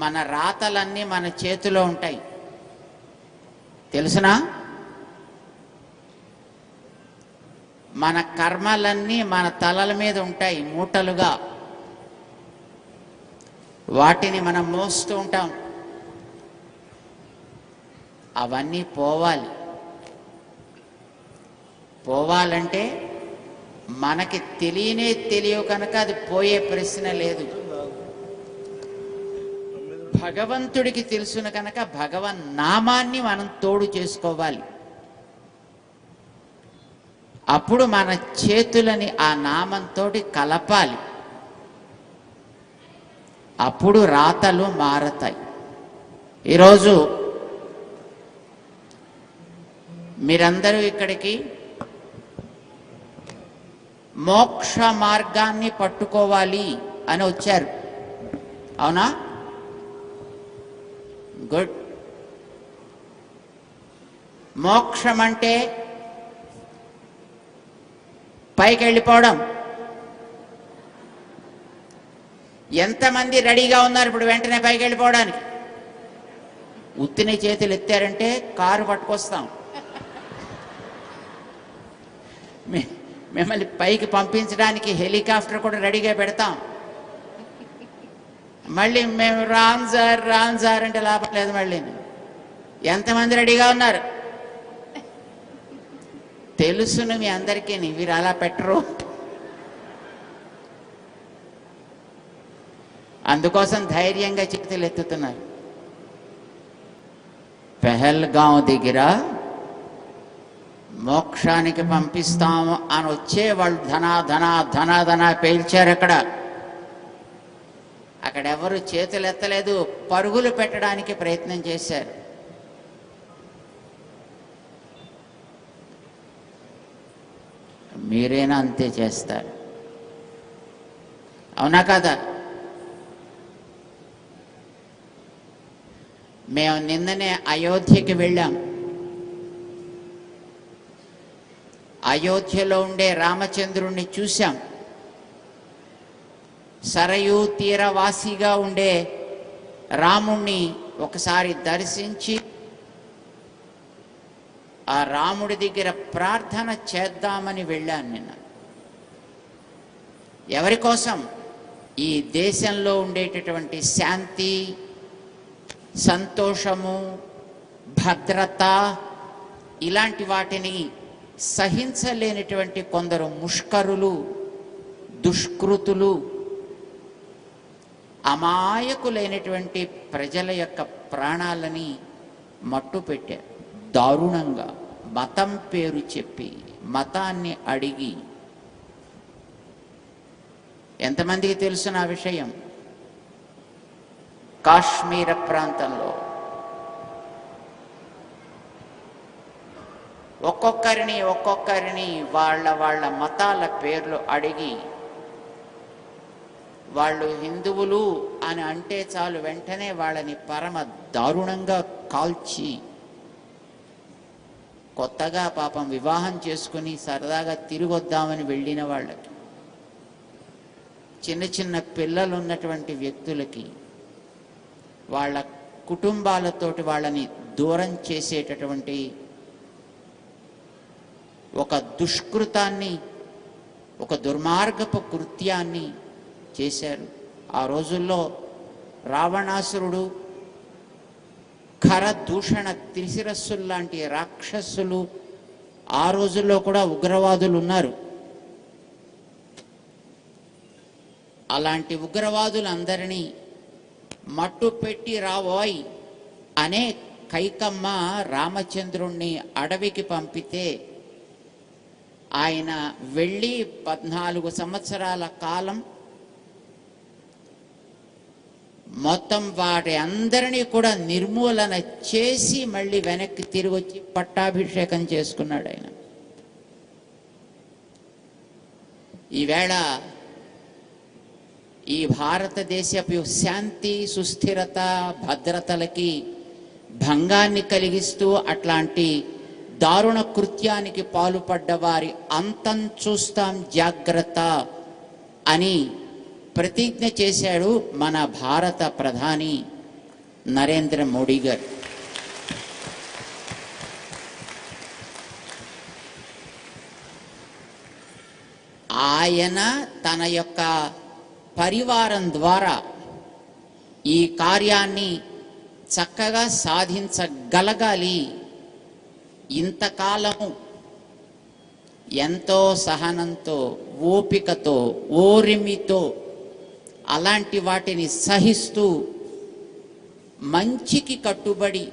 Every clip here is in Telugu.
మన రాతలన్నీ మన చేతిలో ఉంటాయి, తెలుసునా? మన కర్మలన్నీ మన తలల మీద ఉంటాయి మూటలుగా, వాటిని మనం మోస్తూ ఉంటాం. అవన్నీ పోవాలంటే మనకి తెలియవు కనుక అది పోయే ప్రశ్న లేదు. భగవంతుడికి తెలుసును కనుక భగవన్ నామాన్ని మనం తోడు చేసుకోవాలి. అప్పుడు మన చేతులని ఆ నామంతో కలపాలి, అప్పుడు రాతలు మారతాయి. ఈరోజు మీరందరూ ఇక్కడికి మోక్ష మార్గాన్ని పట్టుకోవాలి అని వచ్చారు, అవునా? గుడ్. మోక్షం అంటే పైకి వెళ్ళిపోవడం. ఎంతమంది రెడీగా ఉన్నారు ఇప్పుడు వెంటనే పైకి వెళ్ళిపోవడానికి? ఉత్తిని చేతులు ఎత్తారంటే కారు పట్టుకొస్తాం, మిమ్మల్ని పైకి పంపించడానికి హెలికాప్టర్ కూడా రెడీగా పెడతాం. మళ్ళీ మేము రామ్ సార్ అంటే లాభం లేదు. మళ్ళీ ఎంతమంది రెడీగా ఉన్నారు? తెలుసును మీ అందరికీ, వీరు అలా పెట్టరు. అందుకోసం ధైర్యంగా చేతులు ఎత్తుతున్నారు. పెహల్గాం దగ్గర మోక్షానికి పంపిస్తాము అని వచ్చే వాళ్ళు ధనా పేల్చారు. అక్కడెవరు చేతులు ఎత్తలేదు, పరుగులు పెట్టడానికి ప్రయత్నం చేశారు. మీరేనా అంతే చేస్తారు, అవునా కదా? మేము నిన్ననే అయోధ్యకి వెళ్ళాం. అయోధ్యలో ఉండే రామచంద్రుణ్ణి చూశాం. సరయూ తీరవాసిగా ఉండే రాముణ్ణి ఒకసారి దర్శించి ఆ రాముడి దగ్గర ప్రార్థన చేద్దామని వెళ్ళాను నిన్న. ఎవరి కోసం? ఈ దేశంలో ఉండేటటువంటి శాంతి, సంతోషము, భద్రత ఇలాంటి వాటిని సహించలేనటువంటి కొందరు ముష్కరులు, దుష్కృతులు, అమాయకులైనటువంటి ప్రజల యొక్క ప్రాణాలని మట్టు పెట్టారు దారుణంగా. మతం పేరు చెప్పి, మతాన్ని అడిగి. ఎంతమందికి తెలుసు ఆ విషయం? కాశ్మీర ప్రాంతంలో ఒక్కొక్కరిని వాళ్ళ మతాల పేర్లు అడిగి, వాళ్ళు హిందువులు అని అంటే చాలు వెంటనే వాళ్ళని పరమ దారుణంగా కాల్చి, కొత్తగా పాపం వివాహం చేసుకుని సరదాగా తిరిగొద్దామని వెళ్ళిన వాళ్ళకి, చిన్న పిల్లలు ఉన్నటువంటి వ్యక్తులకి వాళ్ళ కుటుంబాలతోటి వాళ్ళని దూరం చేసేటటువంటి ఒక దుష్కృతాన్ని, ఒక దుర్మార్గపు కృత్యాన్ని చేశారు. ఆ రోజుల్లో రావణాసురుడు, ఖరదూషణ త్రిశిరస్సుల్లాంటి రాక్షసులు, ఆ రోజుల్లో కూడా ఉగ్రవాదులు ఉన్నారు. అలాంటి ఉగ్రవాదులందరినీ మట్టు పెట్టి రావోయ్ అనే కైకమ్మ రామచంద్రుణ్ణి అడవికి పంపితే ఆయన వెళ్ళి 14 సంవత్సరాల కాలం మొత్తం వాటి అందరినీ కూడా నిర్మూలన చేసి మళ్ళీ వెనక్కి తిరిగి వచ్చి పట్టాభిషేకం చేసుకున్నాడు ఆయన. ఈవేళ ఈ భారతదేశపు శాంతి, సుస్థిరత, భద్రతలకి భంగాన్ని కలిగిస్తూ అట్లాంటి దారుణ కృత్యానికి పాల్పడ్డ వారి అంతం చూస్తాం, జాగ్రత్త అని ప్రతిజ్ఞ చేశాడు మన భారత ప్రధాని నరేంద్ర మోడీ గారు. ఆయన తన యొక్క పరివారం ద్వారా ఈ కార్యాన్ని చక్కగా సాధించగలగాలి. ఇంతకాలము ఎంతో సహనంతో, ఓపికతో, ఓరిమితో అలాంటి వాటిని సహిస్తూ మంచికి కట్టుబడి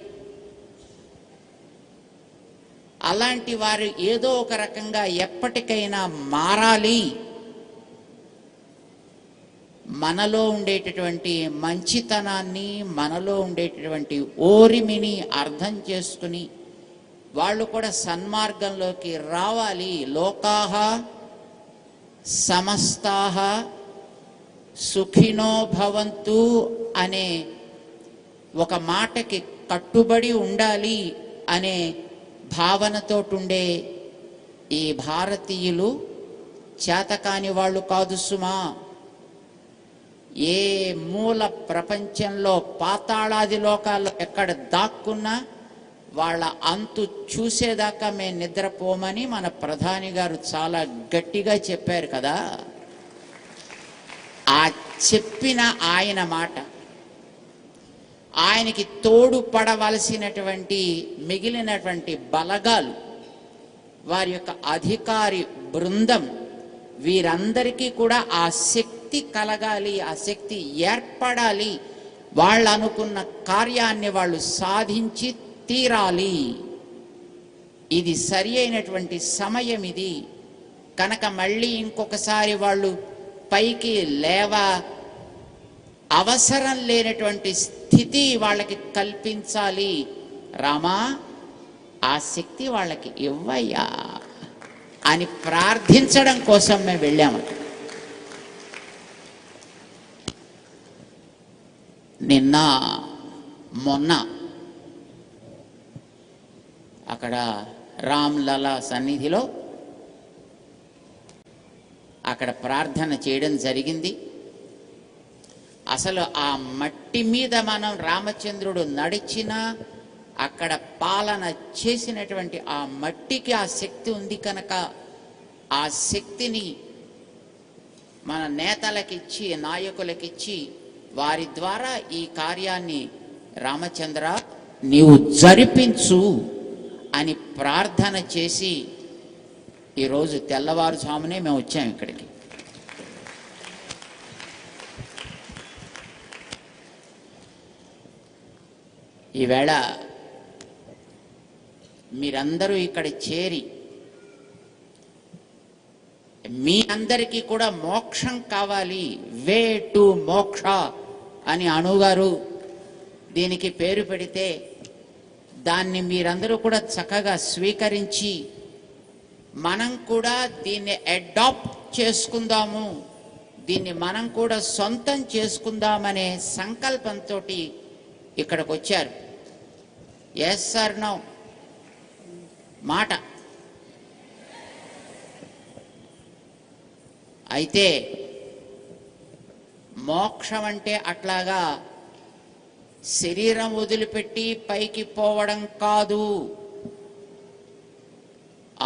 అలాంటి వారు ఏదో ఒక రకంగా ఎప్పటికైనా మారాలి, మనలో ఉండేటటువంటి మంచితనాన్ని, మనలో ఉండేటటువంటి ఓరిమిని అర్థం చేసుకుని వాళ్ళు కూడా సన్మార్గంలోకి రావాలి. లోకాహ సమస్తాహ సుఖినో భవంతు అనే ఒక మాటకి కట్టుబడి ఉండాలి అనే భావనతోటుండే ఈ భారతీయులు చేతకాని వాళ్ళు కాదు సుమా. ఏ మూల ప్రపంచంలో పాతాళాది లోకాల్లో ఎక్కడ దాక్కున్నా వాళ్ళ అంతు చూసేదాకా మేము నిద్రపోమని మన ప్రధాని గారు చాలా గట్టిగా చెప్పారు కదా. ఆ చెప్పిన ఆయన మాట, ఆయనకి తోడు పడవలసినటువంటి మిగిలినటువంటి బలగాలు, వారి యొక్క అధికారి బృందం, వీరందరికీ కూడా ఆ శక్తి కలగాలి, ఆ శక్తి ఏర్పడాలి. వాళ్ళు అనుకున్న కార్యాన్ని వాళ్ళు సాధించి తీరాలి. ఇది సరి అయినటువంటి సమయం. ఇది కనుక మళ్ళీ ఇంకొకసారి వాళ్ళు పైకి లేవ అవసరం లేనటువంటి స్థితి వాళ్ళకి కల్పించాలి. రామా, ఆ శక్తి వాళ్ళకి ఇవ్వయ్యా అని ప్రార్థించడం కోసం మేము వెళ్ళాము. నిన్న మొన్న అక్కడ రామ్లలా సన్నిధిలో అక్కడ ప్రార్థన చేయడం జరిగింది. అసలు ఆ మట్టి మీద మనం రామచంద్రుడు నడిచిన, అక్కడ పాలన చేసినటువంటి ఆ మట్టికి ఆ శక్తి ఉంది కనుక ఆ శక్తిని మన నేతలకిచ్చి, నాయకులకిచ్చి, వారి ద్వారా ఈ కార్యాన్ని రామచంద్ర నీవు జరిపించు అని ప్రార్థన చేసి ఈరోజు తెల్లవారుజామునే మేము వచ్చాము ఇక్కడికి. ఈవేళ మీరందరూ ఇక్కడ చేరి మీ అందరికీ కూడా మోక్షం కావాలి, వే టు మోక్ష అని అణుగారు దీనికి పేరు పెడితే దాన్ని మీరందరూ కూడా చక్కగా స్వీకరించి మనం కూడా దీన్ని అడాప్ట్ చేసుకుందాము, దీన్ని మనం కూడా సొంతం చేసుకుందామనే సంకల్పంతో ఇక్కడికి వచ్చారు. ఎస్ సార్ నో మాట. అయితే మోక్షం అంటే అట్లాగా శరీరం వదిలిపెట్టి పైకి పోవడం కాదు.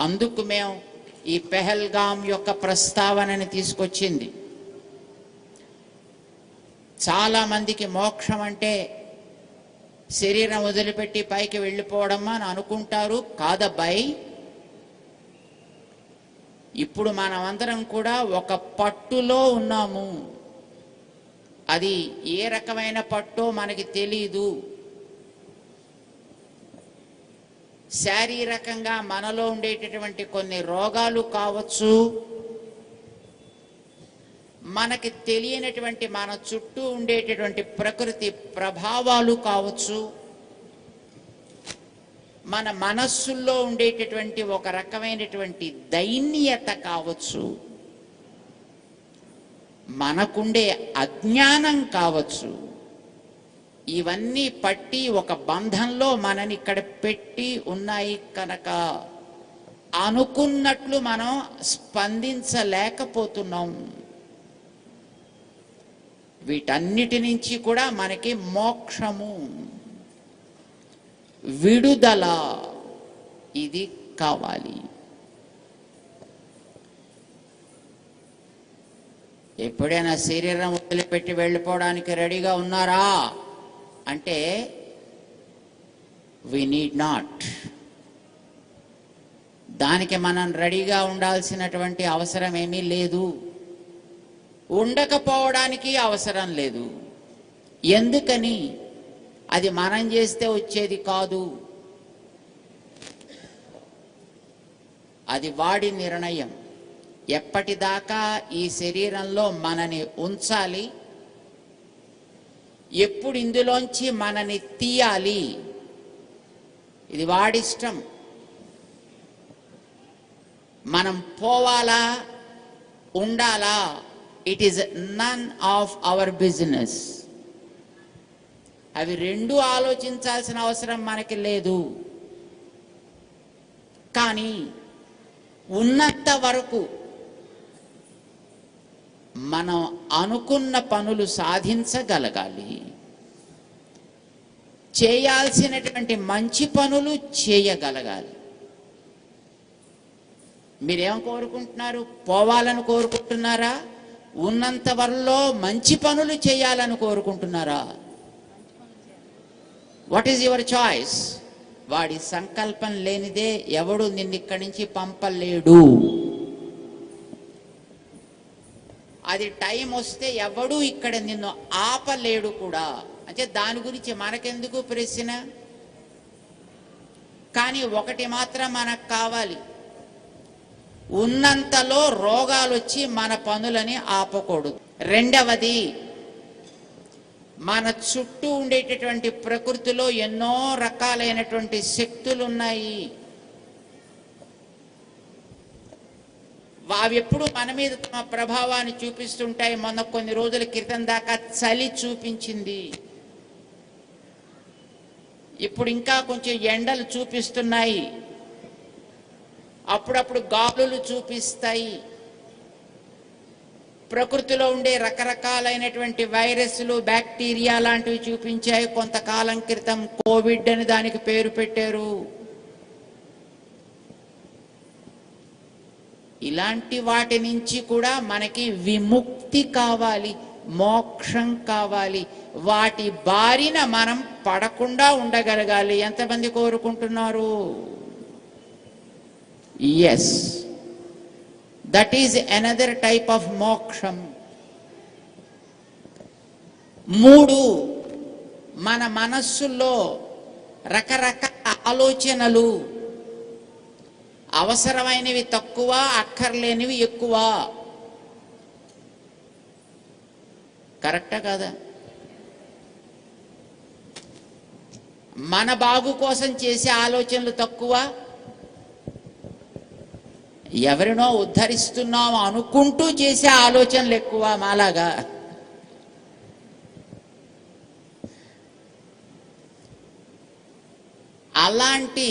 అందుకు మేము ఈ పెహల్గాం యొక్క ప్రస్తావనని తీసుకొచ్చింది. చాలా మందికి మోక్షం అంటే శరీరం వదిలిపెట్టి పైకి వెళ్ళిపోవడం అని అనుకుంటారు. కాదబ్బాయి, ఇప్పుడు మనమందరం కూడా ఒక పట్టులో ఉన్నాము. అది ఏ రకమైన పట్టో మనకి తెలీదు. శారీరకంగా మనలో ఉండేటటువంటి కొన్ని రోగాలు కావచ్చు, మనకి తెలియనటువంటి మన చుట్టూ ఉండేటటువంటి ప్రకృతి ప్రభావాలు కావచ్చు, మన మనస్సుల్లో ఉండేటటువంటి ఒక రకమైనటువంటి దైన్యత కావచ్చు, మనకుండే అజ్ఞానం కావచ్చు. ఇవన్నీ పట్టి ఒక బంధంలో మనని ఇక్కడ పెట్టి ఉన్నాయి కనుక అనుకున్నట్లు మనం స్పందించలేకపోతున్నాం. వీటన్నిటి నుంచి కూడా మనకి మోక్షము, విడుదల ఇది కావాలి. ఎప్పుడైనా శరీరం వదిలిపెట్టి వెళ్ళిపోవడానికి రెడీగా ఉన్నారా అంటే వి నీడ్ నాట్. దానికి మనం రెడీగా ఉండాల్సినటువంటి అవసరం ఏమీ లేదు, ఉండకపోవడానికి అవసరం లేదు. ఎందుకని? అది మనం చేస్తే వచ్చేది కాదు, అది వాడి నిర్ణయం. ఎప్పటిదాకా ఈ శరీరంలో మనని ఉంచాలి, ఎప్పుడు ఇందులోంచి మనని తీయాలి, ఇది వాడిష్టం. మనం పోవాలా ఉండాలా, it is none of our business. అవి రెండు ఆలోచించాల్సిన అవసరం మనకి లేదు. కానీ ఉన్నంత వరకు మనం అనుకున్న పనులు సాధించగలగాలి, చేయాల్సినటువంటి మంచి పనులు చేయగలగాలి. మీరేం కోరుకుంటున్నారు? పోవాలని కోరుకుంటున్నారా? ఉన్నంత వరలో మంచి పనులు చేయాలని కోరుకుంటున్నారా? What is your choice? వాడి సంకల్పం లేనిదే ఎవడు నిన్నిక్కడి నుంచి పంపలేడు. అది టైం వస్తే ఎవడు ఇక్కడ నిన్ను ఆపలేడు కూడా. అంటే దాని గురించి మనకెందుకు ప్రశ్న? కానీ ఒకటి మాత్రం మనకు కావాలి, ఉన్నంతలో రోగాలు వచ్చి మన పనులని ఆపకూడదు. రెండవది, మన చుట్టూ ఉండేటటువంటి ప్రకృతిలో ఎన్నో రకాలైనటువంటి శక్తులు ఉన్నాయి. అవి ఎప్పుడు మన మీద తమ ప్రభావాన్ని చూపిస్తుంటాయి. మొన్న కొన్ని రోజుల క్రితం దాకా చలి చూపించింది, ఇప్పుడు ఇంకా కొంచెం ఎండలు చూపిస్తున్నాయి, అప్పుడప్పుడు గాలులు చూపిస్తాయి. ప్రకృతిలో ఉండే రకరకాలైనటువంటి వైరస్లు, బ్యాక్టీరియా లాంటివి చూపించాయి. కొంతకాలం క్రితం కోవిడ్ అని దానికి పేరు పెట్టారు. ఇలాంటి వాటి నుంచి కూడా మనకి విముక్తి కావాలి, మోక్షం కావాలి. వాటి బారిన మనం పడకుండా ఉండగలగాలి. ఎంతమంది కోరుకుంటున్నారు? Yes, that is another type of మోక్షం. 3, మన మనస్సులో రకరకాల ఆలోచనలు, అవసరమైనవి తక్కువ, అక్కర్లేనివి ఎక్కువ. కరెక్టా కాదా? మన బాగు కోసం చేసే ఆలోచనలు తక్కువ, ఎవరినో ఉద్ధరిస్తున్నాం అనుకుంటూ చేసే ఆలోచనలు ఎక్కువ మాలాగా. అలాంటి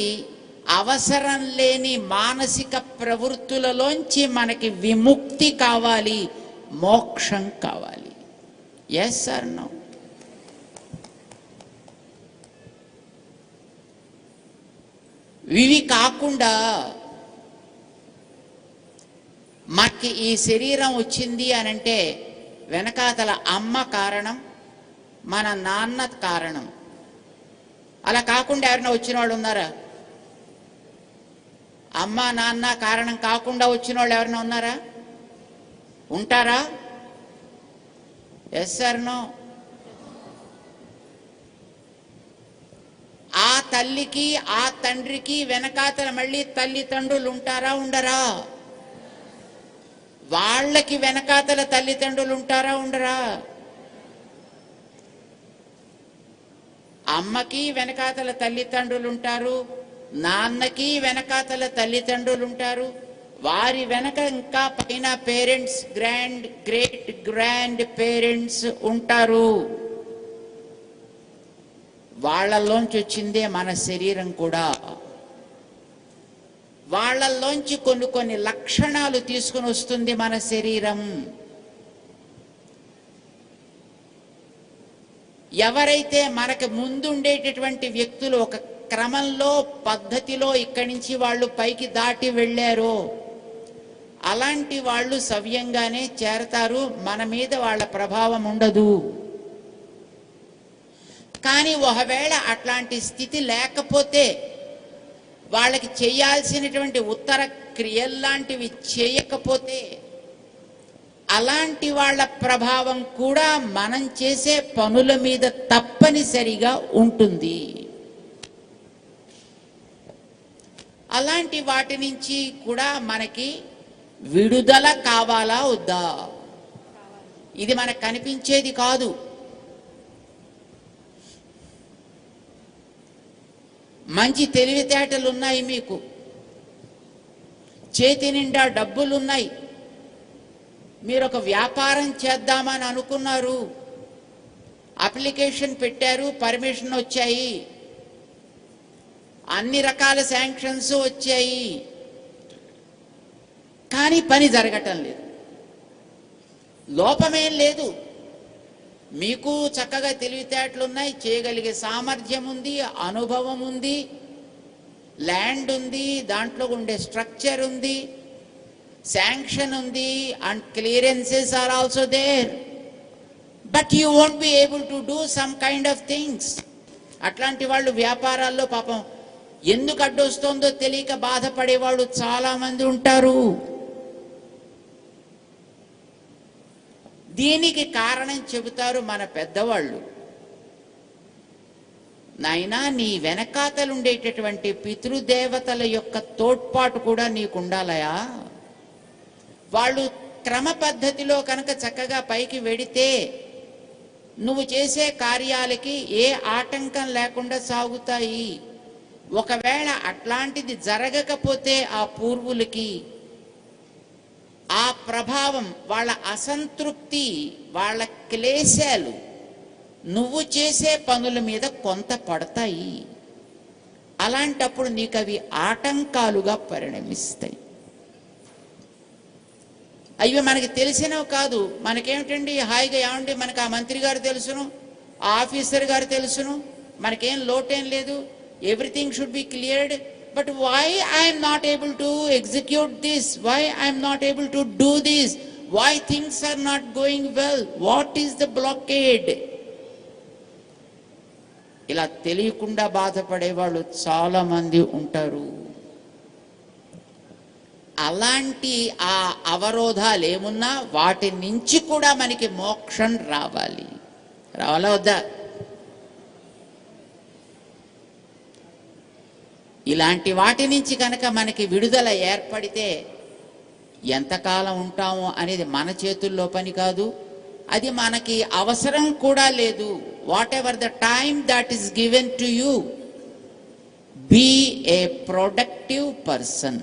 అవసరం లేని మానసిక ప్రవృత్తులలోంచి మనకి విముక్తి కావాలి, మోక్షం కావాలి. Yes or no? ఇవి కాకుండా మనకి ఈ శరీరం వచ్చింది అనంటే వెనకాతల అమ్మ కారణం, మన నాన్న కారణం. అలా కాకుండా ఎవరైనా వచ్చిన వాళ్ళు ఉన్నారా? అమ్మ నాన్న కారణం కాకుండా వచ్చిన వాళ్ళు ఎవరైనా ఉన్నారా? ఉంటారా? Yes or no? ఆ తల్లికి ఆ తండ్రికి వెనకాతల మళ్ళీ తల్లిదండ్రులు ఉంటారా ఉండరా? వాళ్ళకి వెనకాతల తల్లిదండ్రులు ఉంటారా ఉండరా? అమ్మకి వెనకాతల తల్లిదండ్రులు ఉంటారు, నాన్నకి వెనకాతల తల్లిదండ్రులు ఉంటారు, వారి వెనక ఇంకా పైన పేరెంట్స్, గ్రేట్ గ్రాండ్ పేరెంట్స్ ఉంటారు. వాళ్ళల్లోంచి వచ్చిందే మన శరీరం కూడా. వాళ్ళల్లోంచి కొన్ని లక్షణాలు తీసుకుని వస్తుంది మన శరీరం. ఎవరైతే మనకు ముందుండేటటువంటి వ్యక్తులు ఒక క్రమంలో పద్ధతిలో ఇక్కడి నుంచి వాళ్ళు పైకి దాటి వెళ్ళారో అలాంటి వాళ్ళు సవ్యంగానే చేరతారు, మన మీద వాళ్ళ ప్రభావం ఉండదు. కానీ ఒకవేళ అట్లాంటి స్థితి లేకపోతే, వాళ్ళకి చేయాల్సినటువంటి ఉత్తర క్రియల్లాంటివి చేయకపోతే, అలాంటి వాళ్ళ ప్రభావం కూడా మనం చేసే పనుల మీద తప్పనిసరిగా ఉంటుంది. అలాంటి వాటి నుంచి కూడా మనకి విడుదల కావాలా వద్దా? ఇది మనకు కనిపించేది కాదు. మంచి తెలివితేటలు ఉన్నాయి, మీకు చేతి నిండా డబ్బులున్నాయి, మీరు ఒక వ్యాపారం చేద్దామని అనుకున్నారు, అప్లికేషన్ పెట్టారు, పర్మిషన్ వచ్చాయి, అన్ని రకాల శాంక్షన్స్ వచ్చాయి, కానీ పని జరగటం లేదు. లోపమేం లేదు, మీకు చక్కగా తెలివితేటలు ఉన్నాయి, చేయగలిగే సామర్థ్యం ఉంది, అనుభవం ఉంది, ల్యాండ్ ఉంది, దాంట్లో ఉండే స్ట్రక్చర్ ఉంది, శాంక్షన్ ఉంది, and clearances are also there, but you won't be able to do some kind of things. అట్లాంటి వాళ్ళు వ్యాపారాల్లో పాపం ఎందుకు అడ్డొస్తుందో తెలియక బాధపడేవాళ్ళు చాలా మంది ఉంటారు. దీనికి కారణం చెబుతారు మన పెద్దవాళ్ళు. నాయనా, నీ వెనకాతలుండేటటువంటి పితృదేవతల యొక్క తోడ్పాటు కూడా నీకు ఉండాలయా. వాళ్ళు క్రమ పద్ధతిలో కనుక చక్కగా పైకి వెడితే నువ్వు చేసే కార్యాలకి ఏ ఆటంకం లేకుండా సాగుతాయి. ఒకవేళ అట్లాంటిది జరగకపోతే ఆ పూర్వులకి ఆ ప్రభావం, వాళ్ళ అసంతృప్తి, వాళ్ళ క్లేశాలు నువ్వు చేసే పనుల మీద కొంత పడతాయి. అలాంటప్పుడు నీకు అవి ఆటంకాలుగా పరిణమిస్తాయి. అవి మనకి తెలిసినవి కాదు. మనకేమిటండి హాయిగా ఏమండి, మనకు ఆ మంత్రి గారు తెలుసును, ఆ ఆఫీసర్ గారు తెలుసును, మనకేం లోటేం లేదు, everything should be cleared. But why I am not able to execute this? Why I am not able to do this? Why things are not going well? What is the blockade? ఇలా తెలియకుండా బాధపడే వాళ్ళు చాలా మంది ఉంటారు. అలాంటి ఆ అవరోధాలు ఏమున్నా వాటి నుంచి కూడా మనకి మోక్షం రావాలి. రావాలా వద్దా? ఇలాంటి వాటి నుంచి కనుక మనకి విడుదల ఏర్పడితే ఎంతకాలం ఉంటామో అనేది మన చేతుల్లో పని కాదు, అది మనకి అవసరం కూడా లేదు. Whatever the time that is given to you, be a productive person.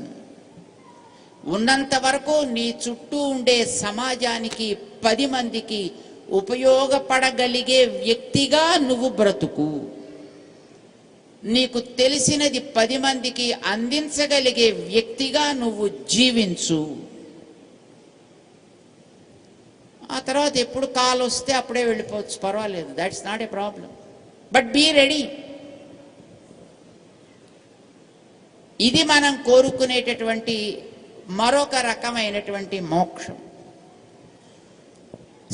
ఉన్నంత వరకు నీ చుట్టూ ఉండే సమాజానికి 10 మందికి ఉపయోగపడగలిగే వ్యక్తిగా నువ్వు బ్రతుకు. నీకు తెలిసినది 10 మందికి అందించగలిగే వ్యక్తిగా నువ్వు జీవించు. ఆ తర్వాత ఎప్పుడు కాల్ వస్తే అప్పుడే వెళ్ళిపోవచ్చు, పర్వాలేదు, that's not a problem. But be ready. ఇది మనం కోరుకునేటటువంటి మరొక రకమైనటువంటి మోక్షం.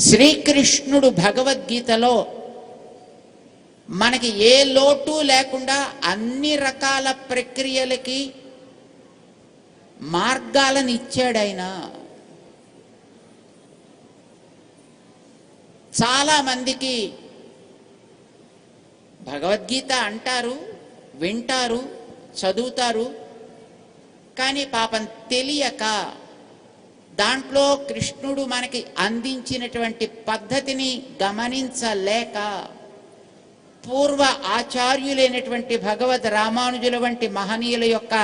శ్రీకృష్ణుడు భగవద్గీతలో మనకి ఏ లోటు లేకుండా అన్ని రకాల ప్రక్రియలకి మార్గాలను ఇచ్చాడు ఆయన. చాలా మందికి భగవద్గీత అంటారు, వింటారు, చదువుతారు, కానీ పాపం తెలియక దాంట్లో కృష్ణుడు మనకి అందించినటువంటి పద్ధతిని గమనించలేక పూర్వ ఆచార్యులైనటువంటి భగవద్ రామానుజుల వంటి మహనీయుల యొక్క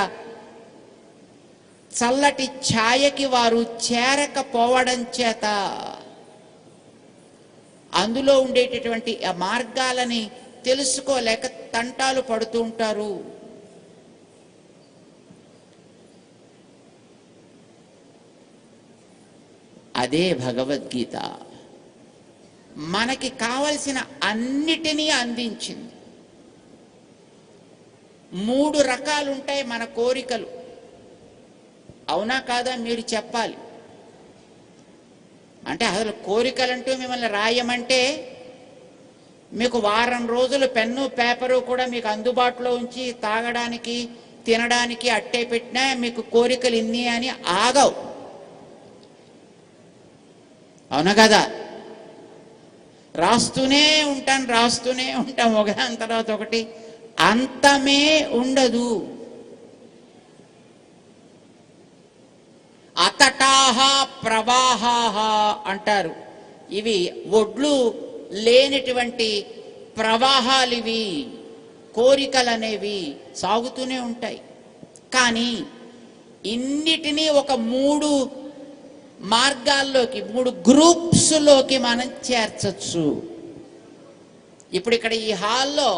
చల్లటి ఛాయకి వారు చేరకపోవడం చేత అందులో ఉండేటటువంటి ఆ మార్గాలని తెలుసుకోలేక తంటాలు పడుతూ ఉంటారు. అదే భగవద్గీత. మనకి కావలసిన అన్నిటినీ అందించింది. 3 రకాలు ఉంటాయి మన కోరికలు. అవునా కాదా మీరు చెప్పాలి. అంటే అసలు కోరికలంటూ మిమ్మల్ని రాయమంటే మీకు వారం రోజులు పెన్ను పేపరు కూడా మీకు అందుబాటులో ఉంచి తాగడానికి తినడానికి అట్టే పెట్టినా మీకు కోరికలు ఇన్ని అని ఆగవు. అవునా కదా? రాస్తూనే ఉంటాం ఒకదాని తర్వాత ఒకటి, అంతమే ఉండదు. అతటాహ ప్రవాహాహ అంటారు. ఇవి ఒడ్లు లేనటువంటి ప్రవాహాలు, ఇవి కోరికలు అనేవి సాగుతూనే ఉంటాయి. కానీ ఇన్నిటినీ ఒక 3 మార్గాల్లోకి, 3 గ్రూప్స్లోకి మనం చేర్చచ్చు. ఇప్పుడు ఇక్కడ ఈ హాల్లో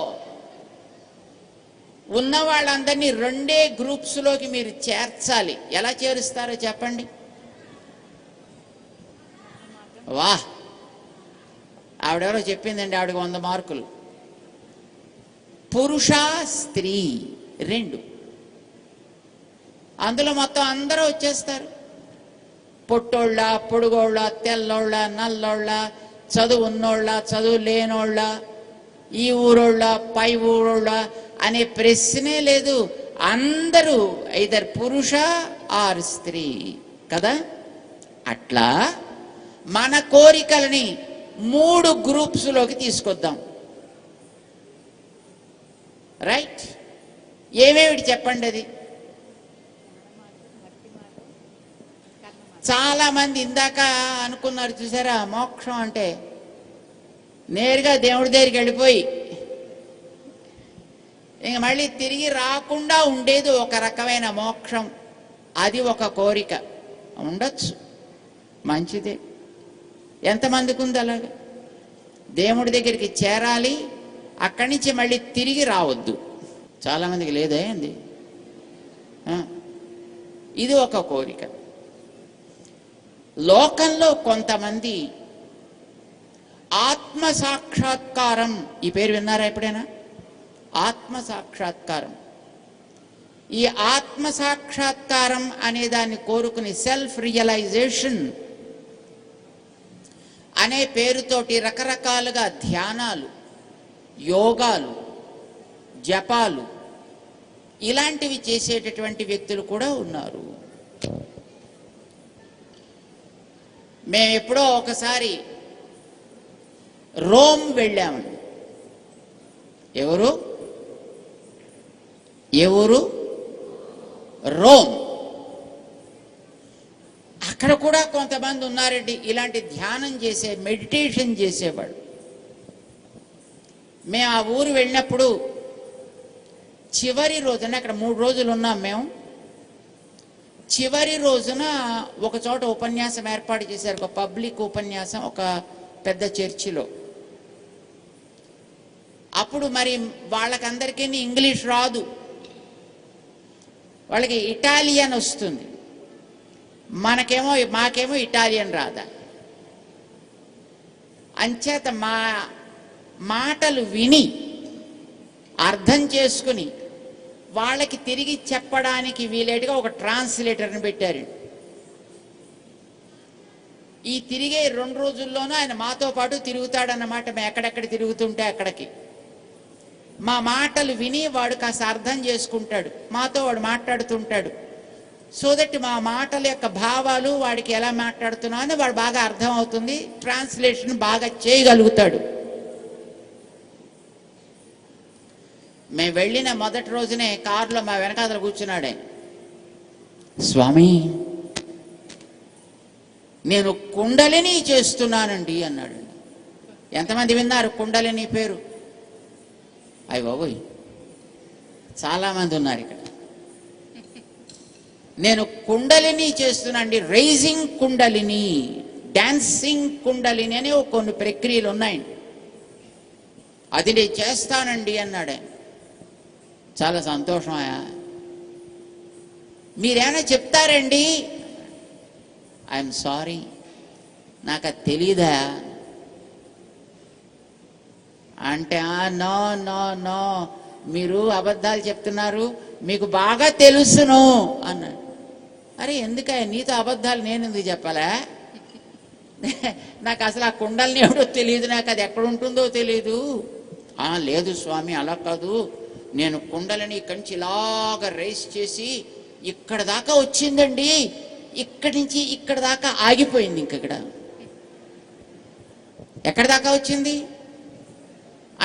ఉన్న వాళ్ళందరినీ 2 గ్రూప్స్లోకి మీరు చేర్చాలి. ఎలా చేరుస్తారో చెప్పండి. వాహ్, ఆవిడెవరో చెప్పిందండి, ఆవిడకి 100 మార్కులు. పురుష స్త్రీ 2, అందులో మొత్తం అందరూ వచ్చేస్తారు. పొట్టోళ్ళ, పొడుగోళ్ళ, తెల్లోళ్ళ, నల్లోళ్ళ, చదువు ఉన్నోళ్ళ, చదువు లేనోళ్ళ, ఈ ఊరోళ్ళ, పై ఊరోళ్ళ అనే ప్రశ్నే లేదు. అందరూ ఐదర్ పురుష ఆర్ స్త్రీ కదా. అట్లా మన కోరికలని 3 గ్రూప్స్లోకి తీసుకొద్దాం. రైట్? ఏమేమిటి చెప్పండి. అది చాలా మంది ఇందాక అనుకున్నారు చూసారా, మోక్షం అంటే నేరుగా దేవుడి దగ్గరికి వెళ్ళిపోయి ఇంక మళ్ళీ తిరిగి రాకుండా ఉండేది ఒక రకమైన మోక్షం. అది ఒక కోరిక. ఉండొచ్చు, మంచిదే. ఎంతమందికి ఉంది అలాగా? దేవుడి దగ్గరికి చేరాలి, అక్కడి నుంచి మళ్ళీ తిరిగి రావద్దు. చాలామందికి లేదే అండి. ఇది ఒక కోరిక. లోకంలో కొంతమంది ఆత్మ సాక్షాత్కారం, ఈ పేరు విన్నారా ఎప్పుడైనా? ఆత్మ సాక్షాత్కారం. ఈ ఆత్మ సాక్షాత్కారం అనే దాన్ని కోరుకుని సెల్ఫ్ రియలైజేషన్ అనే పేరుతోటి రకరకాలుగా ధ్యానాలు, యోగాలు, జపాలు ఇలాంటివి చేసేటటువంటి వ్యక్తులు కూడా ఉన్నారు. మేము ఎప్పుడో ఒకసారి రోమ్ వెళ్ళాము. ఎవరు? రోమ్. అక్కడ కూడా కొంతమంది ఉన్నారండి ఇలాంటి ధ్యానం చేసే, మెడిటేషన్ చేసేవాడు. మేము ఆ ఊరు వెళ్ళినప్పుడు చివరి రోజున, అక్కడ 3 రోజులు ఉన్నాం మేము. చివరి రోజున ఒక చోట ఉపన్యాసం ఏర్పాటు చేశారు, ఒక పబ్లిక్ ఉపన్యాసం, ఒక పెద్ద చర్చిలో. అప్పుడు మరి వాళ్ళకందరికీ ఇంగ్లీష్ రాదు, వాళ్ళకి ఇటాలియన్ వస్తుంది. మాకేమో ఇటాలియన్ రాదా. అంచేత మా మాటలు విని అర్థం చేసుకుని వాళ్ళకి తిరిగి చెప్పడానికి వీలేటుగా ఒక ట్రాన్స్లేటర్ని పెట్టారు. ఈ తిరిగే 2 రోజుల్లోనూ ఆయన మాతో పాటు తిరుగుతాడన్నమాట. మేము ఎక్కడెక్కడ తిరుగుతుంటే అక్కడికి మా మాటలు విని వాడు కాస్త అర్థం చేసుకుంటాడు, మాతో వాడు మాట్లాడుతుంటాడు. సో దట్ మా మాటల యొక్క భావాలు వాడికి ఎలా మాట్లాడుతున్నా అని వాడు బాగా అర్థం అవుతుంది, ట్రాన్స్లేషన్ బాగా చేయగలుగుతాడు. మేము వెళ్ళిన మొదటి రోజునే కారులో మా వెనకాతల కూర్చున్నాడే, స్వామి నేను కుండలిని చేస్తున్నానండి అన్నాడు. ఎంతమంది విన్నారు కుండలిని పేరు? అయ్య బాబోయ్, చాలామంది ఉన్నారు ఇక్కడ. నేను కుండలిని చేస్తున్నానండి, రైజింగ్ కుండలిని, డాన్సింగ్ కుండలిని అని కొన్ని ప్రక్రియలు ఉన్నాయండి, అది నేను చేస్తానండి అన్నాడు. చాలా సంతోషమా? మీరేమైనా చెప్తారండి? ఐఎమ్ సారీ, నాకు అది తెలీదా. అంటే నో నో నో, మీరు అబద్ధాలు చెప్తున్నారు, మీకు బాగా తెలుసును అన్నాడు. అరే ఎందుకయ్యా నీతో అబద్ధాలు నేను ఎందుకు చెప్పాలా? నాకు అసలు ఆ కుండల్ని ఎవడో తెలియదు, నాకు అది ఎక్కడ ఉంటుందో తెలియదు. లేదు స్వామి అలా కాదు, నేను కుండలని ఇక్కడి నుంచి ఇలాగ రేస్ చేసి ఇక్కడ దాకా వచ్చిందండి, ఇక్కడి నుంచి ఇక్కడ దాకా ఆగిపోయింది. ఇక్కడ ఎక్కడ దాకా వచ్చింది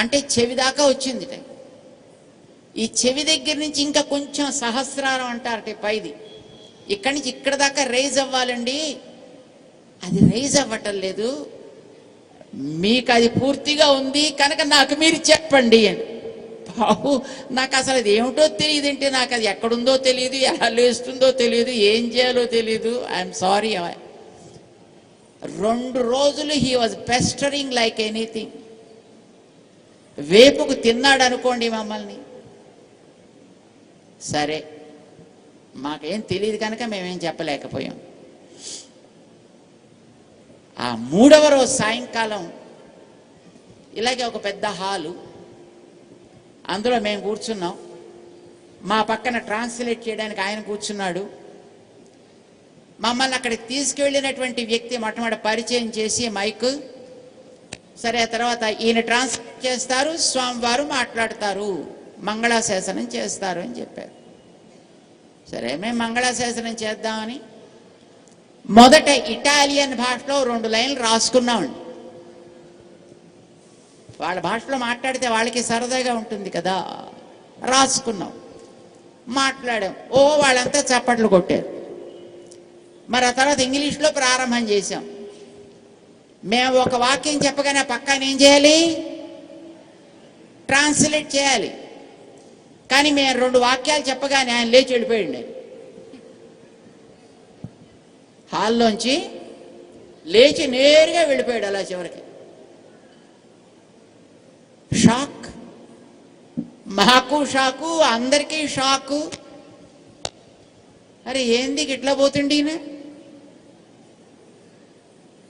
అంటే చెవి దాకా వచ్చింది. ఈ చెవి దగ్గర నుంచి ఇంకా కొంచెం సహస్రారం అంటారట పైది, ఇక్కడి నుంచి ఇక్కడ దాకా రైజ్ అవ్వాలండి, అది రైజ్ అవ్వటం లేదు, మీకు అది పూర్తిగా ఉంది కనుక నాకు మీరు చెప్పండి అని. బాబు నాకు అసలు అది ఏమిటో తెలియదంటే, నాకు అది ఎక్కడుందో తెలియదు, ఎలా లేస్తుందో తెలియదు, ఏం చేయాలో తెలియదు. I'm sorry. 2 రోజులు హీ వాజ్ పెస్టరింగ్ లైక్ ఎనీథింగ్. వేపుకు తిన్నాడు అనుకోండి మమ్మల్ని. సరే మాకేం తెలియదు కనుక మేమేం చెప్పలేకపోయాం. ఆ 3వ రోజు సాయంకాలం ఇలాగే ఒక పెద్ద హాలు, అందులో మేము కూర్చున్నాం. మా పక్కన ట్రాన్స్లేట్ చేయడానికి ఆయన కూర్చున్నాడు. మమ్మల్ని అక్కడికి తీసుకువెళ్ళినటువంటి వ్యక్తి మొట్టమొదటి పరిచయం చేసి మైక్, సరే ఆ తర్వాత ఈయన ట్రాన్స్లేట్ చేస్తారు, స్వామివారు మాట్లాడతారు, మంగళాశాసనం చేస్తారు అని చెప్పారు. సరే మేము మంగళాశాసనం చేద్దామని మొదట ఇటాలియన్ భాషలో 2 లైన్లు రాసుకున్నామండి. వాళ్ళ భాషలో మాట్లాడితే వాళ్ళకి సరదాగా ఉంటుంది కదా, రాసుకున్నాం, మాట్లాడాం. వాళ్ళంతా చప్పట్లు కొట్టారు. మరి ఆ తర్వాత ఇంగ్లీష్లో ప్రారంభం చేశాం. మేము ఒక వాక్యం చెప్పగానే పక్కన ఏం చేయాలి, ట్రాన్స్లేట్ చేయాలి. కానీ మేము 2 వాక్యాలు చెప్పగానే ఆయన లేచి వెళ్ళిపోయింది. హాల్లోంచి లేచి నేరుగా వెళ్ళిపోయాడు అలా చివరికి. షాక్, మాకు షాకు, అందరికీ షాకు. అరే ఏంది ఇట్లా పోతుండి,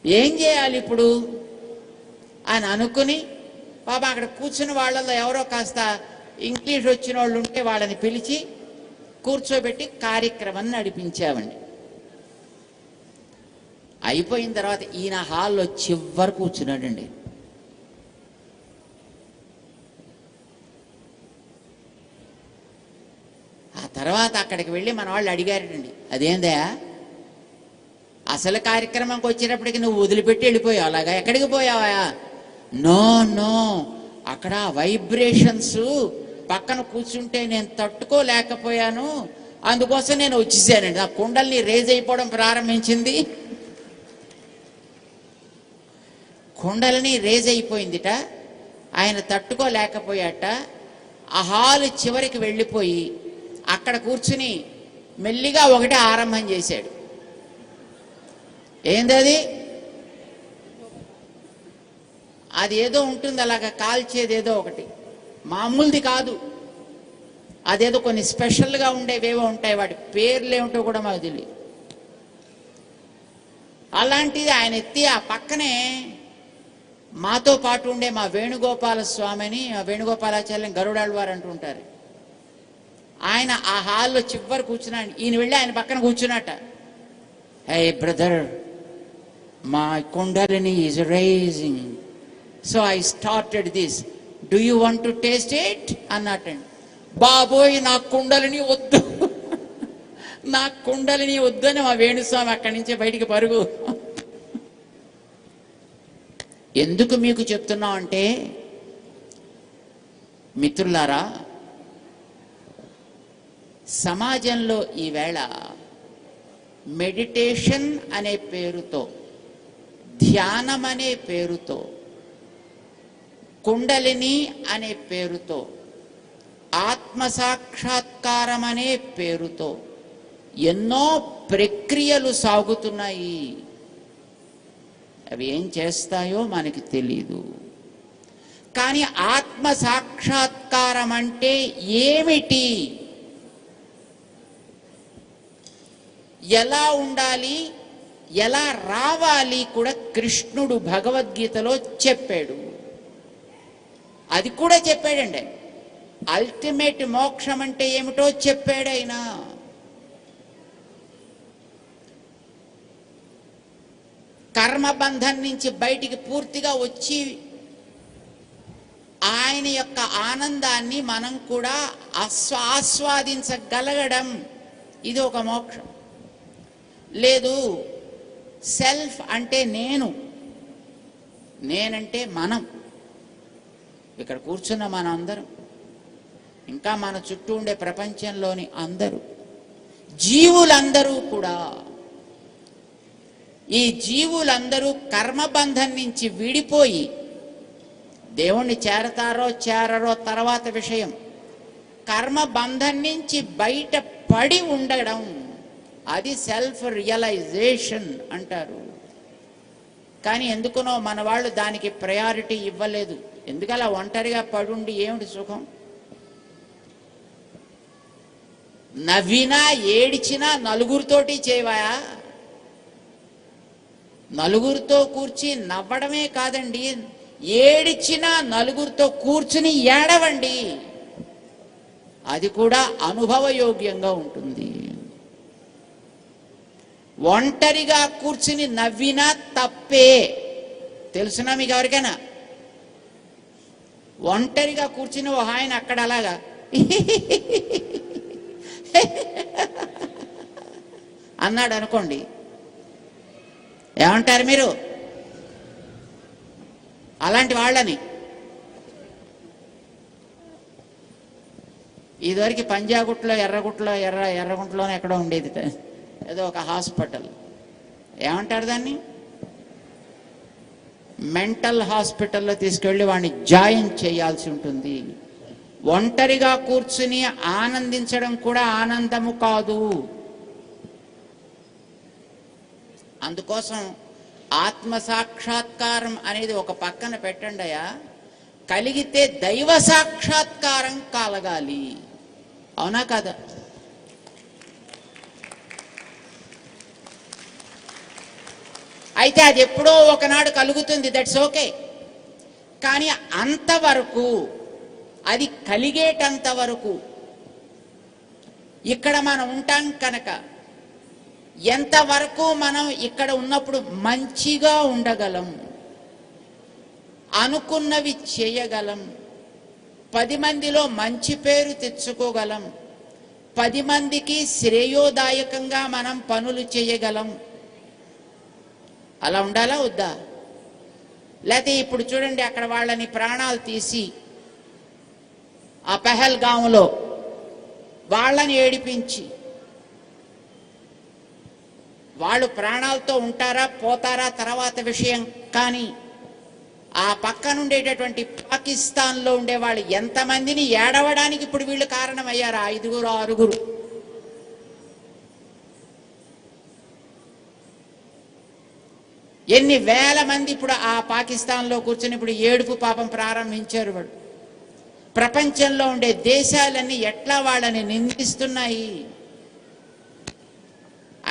ఏం చేయాలి ఇప్పుడు అని అనుకుని, పాప అక్కడ కూర్చున్న వాళ్ళలో ఎవరో కాస్త ఇంగ్లీష్ వచ్చిన వాళ్ళు ఉంటే వాళ్ళని పిలిచి కూర్చోబెట్టి కార్యక్రమం నడిపించామండి. అయిపోయిన తర్వాత ఈయన హాల్లో చివరి కూర్చున్నాడండి. ఆ తర్వాత అక్కడికి వెళ్ళి మన వాళ్ళు అడిగారండి, అదేందా అసలు కార్యక్రమంకి వచ్చేటప్పటికి నువ్వు వదిలిపెట్టి వెళ్ళిపోయావు, అలాగా ఎక్కడికి పోయావా? నో నో, అక్కడ వైబ్రేషన్స్ పక్కన కూర్చుంటే నేను తట్టుకోలేకపోయాను, అందుకోసం నేను వచ్చేసానండి. నా కుండల్ని రేజ్ అయిపోవడం ప్రారంభించింది, కుండలని రేజ్ అయిపోయిందిట, ఆయన తట్టుకోలేకపోయాట. ఆ హాలు చివరికి వెళ్ళిపోయి అక్కడ కూర్చుని మెల్లిగా ఒకటి ఆరంభం చేశాడు. ఏందది? అది ఏదో ఉంటుంది అలాగా కాల్చేది, ఏదో ఒకటి మామూలుది కాదు, అదేదో కొన్ని స్పెషల్గా ఉండేవేవో ఉంటాయి, వాటి పేర్లు ఏమిటో కూడా మాకు తెలియదు. అలాంటిది ఆయన ఎత్తి ఆ పక్కనే మాతో పాటు ఉండే మా వేణుగోపాల స్వామిని, వేణుగోపాలాచార్యుని గరుడాళ్వారు అంటుంటారు, ఆయన ఆ హాల్లో చివరి కూర్చున్నాడు. ఈయన వెళ్ళి ఆయన పక్కన కూర్చున్నట. Hey brother, my kundalini is rising, so I started this, do you want to taste it అన్నట్టండి. బాబోయ్ నా కుండలిని వద్దు, నా కుండలిని వద్దు అని మా వేణుస్వామి అక్కడి నుంచి బయటికి పరుగు. ఎందుకు మీకు చెప్తున్నాం అంటే, మిత్రులారా, సమాజంలో ఈవేళ మెడిటేషన్ అనే పేరుతో, ధ్యానం అనే పేరుతో, కుండలిని అనే పేరుతో, ఆత్మసాక్షాత్కారం అనే పేరుతో ఎన్నో ప్రక్రియలు సాగుతున్నాయి. అవి ఏం చేస్తాయో మనకి తెలీదు. కానీ ఆత్మ సాక్షాత్కారం అంటే ఏమిటి, ఎలా ఉండాలి, ఎలా రావాలి కూడా కృష్ణుడు భగవద్గీతలో చెప్పాడు. అది కూడా చెప్పాడండి. అల్టిమేట్ మోక్షం అంటే ఏమిటో చెప్పాడు ఆయన. కర్మబంధం నుంచి బయటికి పూర్తిగా వచ్చి ఆయన యొక్క ఆనందాన్ని మనం కూడా ఆస్వాదించగలగడం, ఇది ఒక మోక్షం. లేదు, సెల్ఫ్ అంటే నేనంటే మనం, ఇక్కడ కూర్చున్న మన అందరం, ఇంకా మన చుట్టూ ఉండే ప్రపంచంలోని అందరూ, జీవులందరూ కూడా, ఈ జీవులందరూ కర్మబంధం నుంచి విడిపోయి దేవుణ్ణి చేరతారో చేరరో తర్వాత విషయం. కర్మబంధం నుంచి బయట పడి ఉండడం, అది సెల్ఫ్ రియలైజేషన్ అంటారు. కానీ ఎందుకునో మన వాళ్ళు దానికి ప్రయారిటీ ఇవ్వలేదు. ఎందుకలా ఒంటరిగా పడుండి ఏమిటి సుఖం? నవ్వినా ఏడిచినా నలుగురితోటి చేయవాయా? నలుగురితో కూర్చి నవ్వడమే కాదండి, ఏడిచినా నలుగురితో కూర్చుని ఏడవండి, అది కూడా అనుభవయోగ్యంగా ఉంటుంది. ఒంటరిగా కూర్చుని నవ్వినా తప్పే. తెలుసునా మీకు ఎవరికైనా? ఒంటరిగా కూర్చుని ఓ ఆయన అక్కడ అలాగా అన్నాడు అనుకోండి, ఏమంటారు మీరు? అలాంటి వాళ్ళని ఇదివరకు పంజాగుట్లో ఎర్రగుంటలోనే ఎక్కడో ఉండేది ఏదో ఒక హాస్పిటల్, ఏమంటారు దాన్ని? మెంటల్ హాస్పిటల్లో తీసుకెళ్ళి వాడిని జాయిన్ చేయాల్సి ఉంటుంది. ఒంటరిగా కూర్చుని ఆనందించడం కూడా ఆనందము కాదు. అందుకోసం ఆత్మ సాక్షాత్కారం అనేది ఒక పక్కన పెట్టండియా, కలిగితే దైవ సాక్షాత్కారం కలగాలి. అవునా కదా? అయితే అది ఎప్పుడో ఒకనాడు కలుగుతుంది, దట్స్ ఓకే. కానీ అంతవరకు, అది కలిగేటంత వరకు ఇక్కడ మనం ఉంటాం కనుక, ఎంతవరకు మనం ఇక్కడ ఉన్నప్పుడు మంచిగా ఉండగలం, అనుకున్నవి చేయగలం, 10 మందిలో మంచి పేరు తెచ్చుకోగలం, 10 మందికి శ్రేయోదాయకంగా మనం పనులు చేయగలం. అలా ఉండాలా వద్దా? లేకపోతే ఇప్పుడు చూడండి, అక్కడ వాళ్ళని ప్రాణాలు తీసి ఆ పెహల్గాంలో వాళ్ళని ఏడిపించి, వాళ్ళు ప్రాణాలతో ఉంటారా పోతారా తర్వాత విషయం. కానీ ఆ పక్కనుండేటటువంటి పాకిస్తాన్లో ఉండే వాళ్ళు ఎంతమందిని ఏడవడానికి ఇప్పుడు వీళ్ళు కారణమయ్యారు, 5 6. ఎన్ని వేల మంది ఇప్పుడు ఆ పాకిస్తాన్లో కూర్చొని ఇప్పుడు ఏడుపు పాపం ప్రారంభించారు. వాడు ప్రపంచంలో ఉండే దేశాలన్నీ ఎట్లా వాళ్ళని నిందిస్తున్నాయి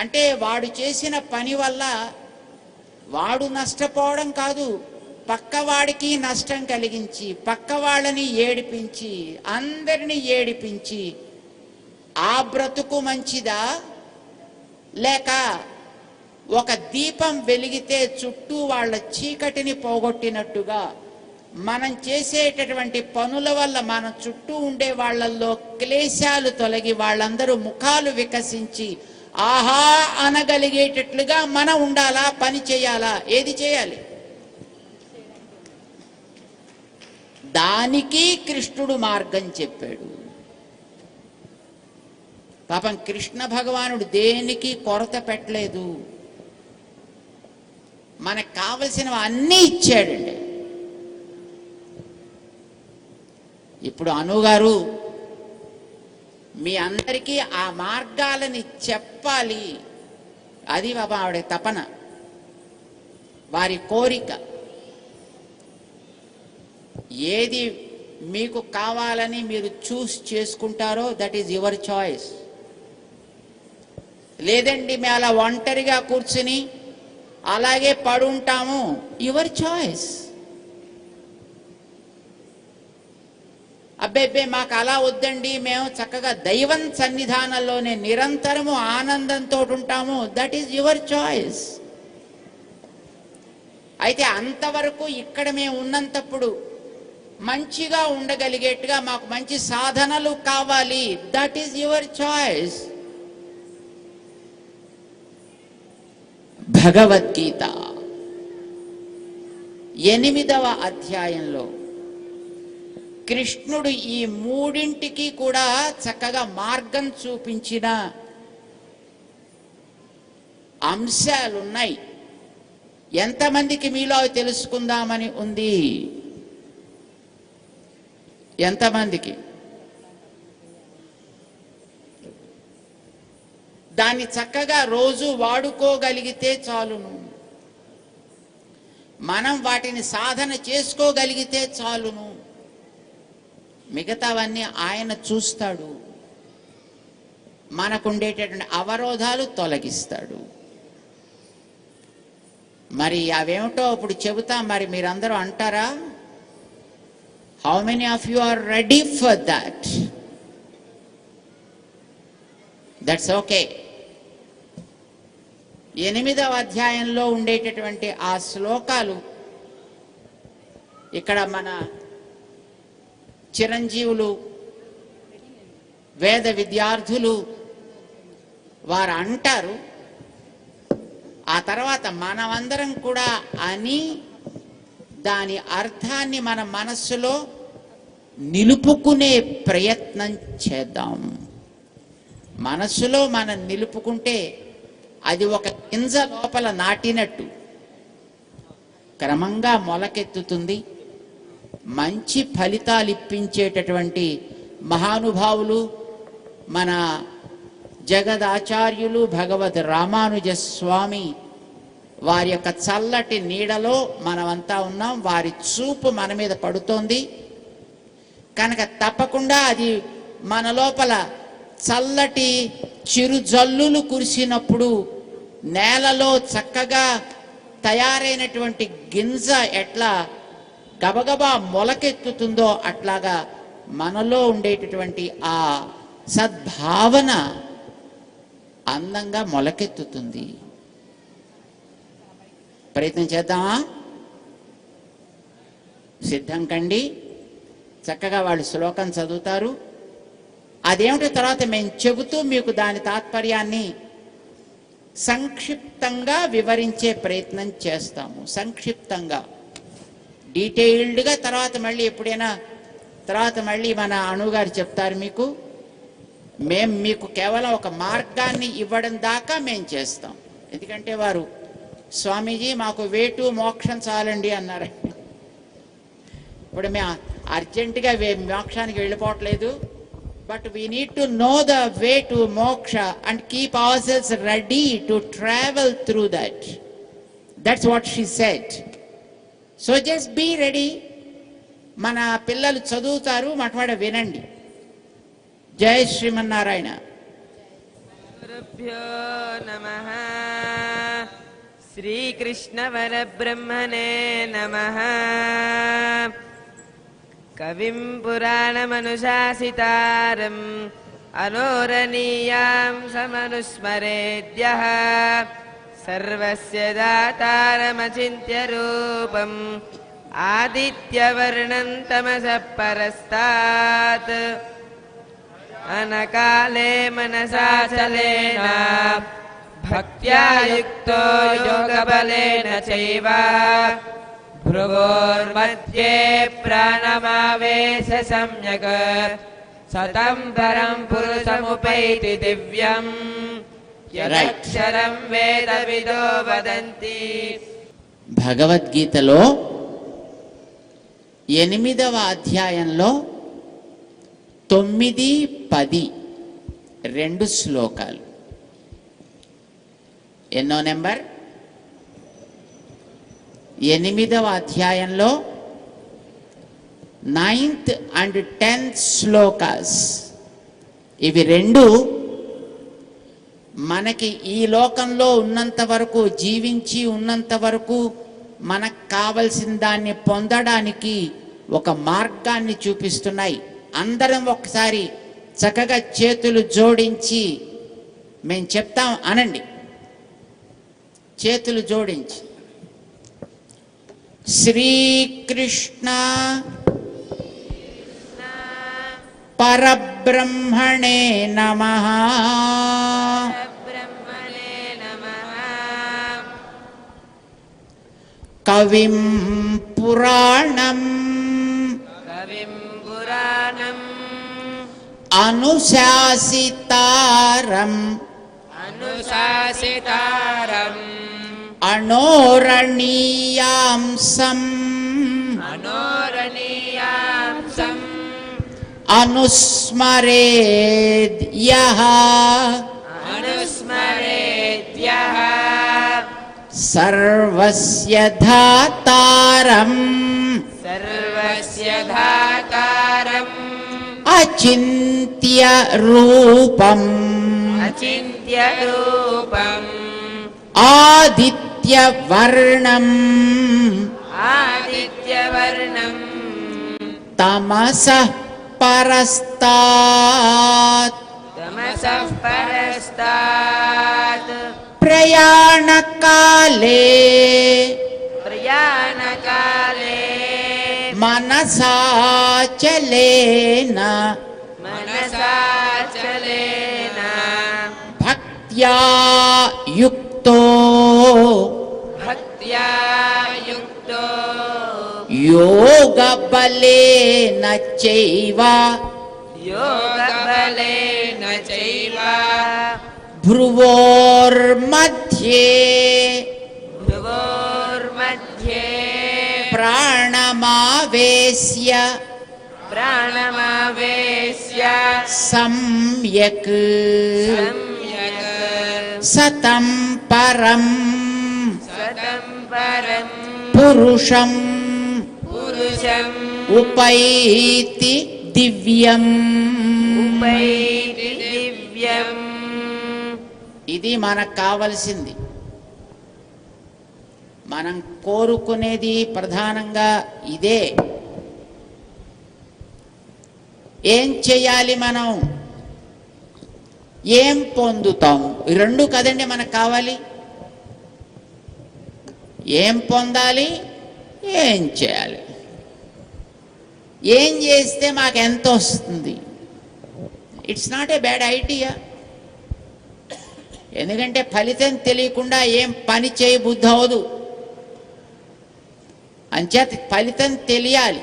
అంటే, వాడు చేసిన పని వల్ల వాడు నష్టపోవడం కాదు, పక్కవాడికి నష్టం కలిగించి, పక్క వాళ్ళని ఏడిపించి, అందరినీ ఏడిపించి, ఆ బ్రతుకు మంచిదా? లేక ఒక దీపం వెలిగితే చుట్టూ వాళ్ళ చీకటిని పోగొట్టినట్టుగా మనం చేసేటటువంటి పనుల వల్ల మన చుట్టూ ఉండే వాళ్ళల్లో క్లేశాలు తొలగి వాళ్ళందరూ ముఖాలు వికసించి ఆహా అనగలిగేటట్లుగా మనం ఉండాలా? పని చేయాలా? ఏది చేయాలి? దానికి కృష్ణుడు మార్గం చెప్పాడు. పాపం కృష్ణ భగవానుడు దేనికి కొరత పెట్టలేదు, మనకు కావలసినవి అన్నీ ఇచ్చాడండి. ఇప్పుడు అనుగారు మీ అందరికీ ఆ మార్గాలని చెప్పాలి, అది బాబా ఆవిడ తపన, వారి కోరిక. ఏది మీకు కావాలని మీరు చూస్ చేసుకుంటారో దట్ ఈజ్ యువర్ చాయిస్. లేదండి మేము అలా ఒంటరిగా కూర్చుని అలాగే పడుంటాము, యువర్ చాయిస్. అబ్బే మాకు అలా వద్దండి, మేము చక్కగా దైవం సన్నిధానంలోనే నిరంతరము ఆనందంతో ఉంటాము, దట్ ఈజ్ యువర్ చాయిస్. అయితే అంతవరకు ఇక్కడ మేము ఉన్నంతప్పుడు మంచిగా ఉండగలిగేట్టుగా మాకు మంచి సాధనలు కావాలి, that is your choice. Bhagavad Gita 8వ అధ్యాయంలో కృష్ణుడు ఈ మూడింటికి కూడా చక్కగా మార్గం చూపించిన అంశాలున్నాయి. ఎంతమందికి మీలో అవి తెలుసుకుందామని ఉంది? ఎంతమందికి? దాన్ని చక్కగా రోజు వాడుకోగలిగితే చాలును, మనం వాటిని సాధన చేసుకోగలిగితే చాలును, మిగతావన్నీ ఆయన చూస్తాడు, మనకుండేటటువంటి అవరోధాలు తొలగిస్తాడు. మరి అవేమిటో ఇప్పుడు చెబుతాం. మరి మీరందరూ అంటారా? How many of you are ready for that? That's okay. 8వ అధ్యాయంలో ఉండేటటువంటి ఆ శ్లోకాలు ఇక్కడ మన చిరంజీవులు, వేద విద్యార్థులు వారు అంటారు. ఆ తర్వాత మనమందరం కూడా అని దాని అర్థాన్ని మన మనస్సులో నిలుపుకునే ప్రయత్నం చేద్దాం. మనస్సులో మనం నిలుపుకుంటే అది ఒక గింజ లోపల నాటినట్టు క్రమంగా మొలకెత్తుతుంది. మంచి ఫలితాలు ఇప్పించేటటువంటి మహానుభావులు మన జగదాచార్యులు భగవద్ రామానుజ స్వామి వారి యొక్క చల్లటి నీడలో మనమంతా ఉన్నాం. వారి చూపు మన మీద పడుతోంది కనుక తప్పకుండా అది మన లోపల చల్లటి చిరుజల్లులు కురిసినప్పుడు నేలలో చక్కగా తయారైనటువంటి గింజ ఎట్లా గబగబా మొలకెత్తుతుందో అట్లాగా మనలో ఉండేటటువంటి ఆ సద్భావన అందంగా మొలకెత్తుతుంది. ప్రయత్నం చేద్దామా? సిద్ధం కండి. చక్కగా వాళ్ళు శ్లోకం చదువుతారు. అదేమిటో తర్వాత మేము చెబుతూ మీకు దాని తాత్పర్యాన్ని సంక్షిప్తంగా వివరించే ప్రయత్నం చేస్తాము. సంక్షిప్తంగా, డీటెయిల్డ్గా తర్వాత మళ్ళీ ఎప్పుడైనా తర్వాత మళ్ళీ మన అణుగారు చెప్తారు మీకు. మేము మీకు కేవలం ఒక మార్గాన్ని ఇవ్వడం దాకా మేము చేస్తాం. ఎందుకంటే వారు స్వామీజీ మాకు వేటు మోక్షం చాలండి అన్నారు. ఇప్పుడు మేము అర్జెంటుగా మోక్షానికి వెళ్ళిపోవట్లేదు. But we need to know the way to moksha and keep our cells ready to travel through that. That's what she said. So just be ready. మన పిల్లలు చదువుతారు, మాట వినండి. జై శ్రీమన్నారాయణ. గురుభ్యో నమః. శ్రీకృష్ణ పరబ్రహ్మణే నమః. కవిం పురాణమనుశాసితారం అనోరణీయాం సమనుస్మరేద్యః సర్వస్య దాతారమచింత్య రూపం ఆదిత్యవర్ణం తమసః పరస్తాత్ అనకాలే మనసాచలేన భక్త్యా యుక్తో యోగబలేన చైవ భ్రువోర్మధ్యే ప్రాణమావేశ సమ్యక్ సతం పరం పురుషముపైతి దివ్యం యదక్షరం వేదవిదో వదంతి. భగవద్గీతలో 8వ అధ్యాయంలో 9, 10 2 శ్లోకాలు. ఎన్నో నెంబర్? 8వ అధ్యాయంలో 9th and 10th శ్లోకాస్. ఇవి రెండు మనకి ఈ లోకంలో ఉన్నంత వరకు, జీవించి ఉన్నంత వరకు మనకు కావలసిన దాన్ని పొందడానికి ఒక మార్గాన్ని చూపిస్తున్నాయి. అందరం ఒకసారి చక్కగా చేతులు జోడించి మేము చెప్తాం అనండి. చేతులు జోడించి శ్రీకృష్ణ పరబ్రహ్మణే నమః. బ్రహ్మణే నమః. కవిం పురాణం కవిం పురాణం అనుశాసితారం అనుశాసితారం అనోరణీయాంసం అనోరణీయాంసం అనుస్మరేద్ యః అనుస్మరేద్యః సర్వస్య ధాతారం సర్వస్య ధాతారం అచింత్య రూపం అచింత్య రూపం ఆదిత్య వర్ణం ఆదిత్యవర్ణం తమసః పరస్తాత్ తమసః పరస్తాత్ ప్రయాణకాలే ప్రయాణకాలే మనసాచలేన మనసాచలేన భక్త్యా యుక్తో భక్త్యా యుక్తో యోగబలేన చైవ యోగబలేన చైవ భ్రువోర్मध्ये భ్రువోర్मध्ये ప్రాణమావేశ్య ప్రాణమావేశ్య సమ్యక్ సమ్యక్ సతం పరం సతం పరం పురుషం పురుషం ఉపైతి దివ్యం. ఉపైతి దివ్యం. ఇది మనకు కావలసింది. మనం కోరుకునేది ప్రధానంగా ఇదే. ఏం చేయాలి, మనం ఏం పొందుతాము, ఈ రెండు కదండి మనకు కావాలి. ఏం పొందాలి, ఏం చేయాలి, ఏం చేస్తే మాకు ఎంత వస్తుంది. It's not a bad idea. ఎందుకంటే ఫలితం తెలియకుండా ఏం పని చేయబుద్ధి అవదు. అంచేత ఫలితం తెలియాలి.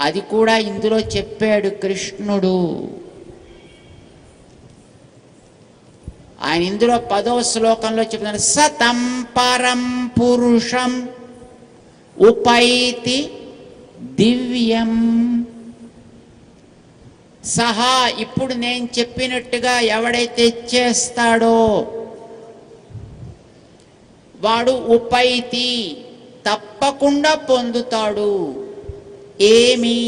అది కూడా ఇందులో చెప్పాడు కృష్ణుడు. ఆయన ఇందులో 10వ శ్లోకంలో చెప్తున్నాడు, సతం పరం పురుషం ఉపైతి దివ్యం. సహా, ఇప్పుడు నేను చెప్పినట్టుగా ఎవడైతే చేస్తాడో వాడు ఉపైతి, తప్పకుండా పొందుతాడు. ఏమి?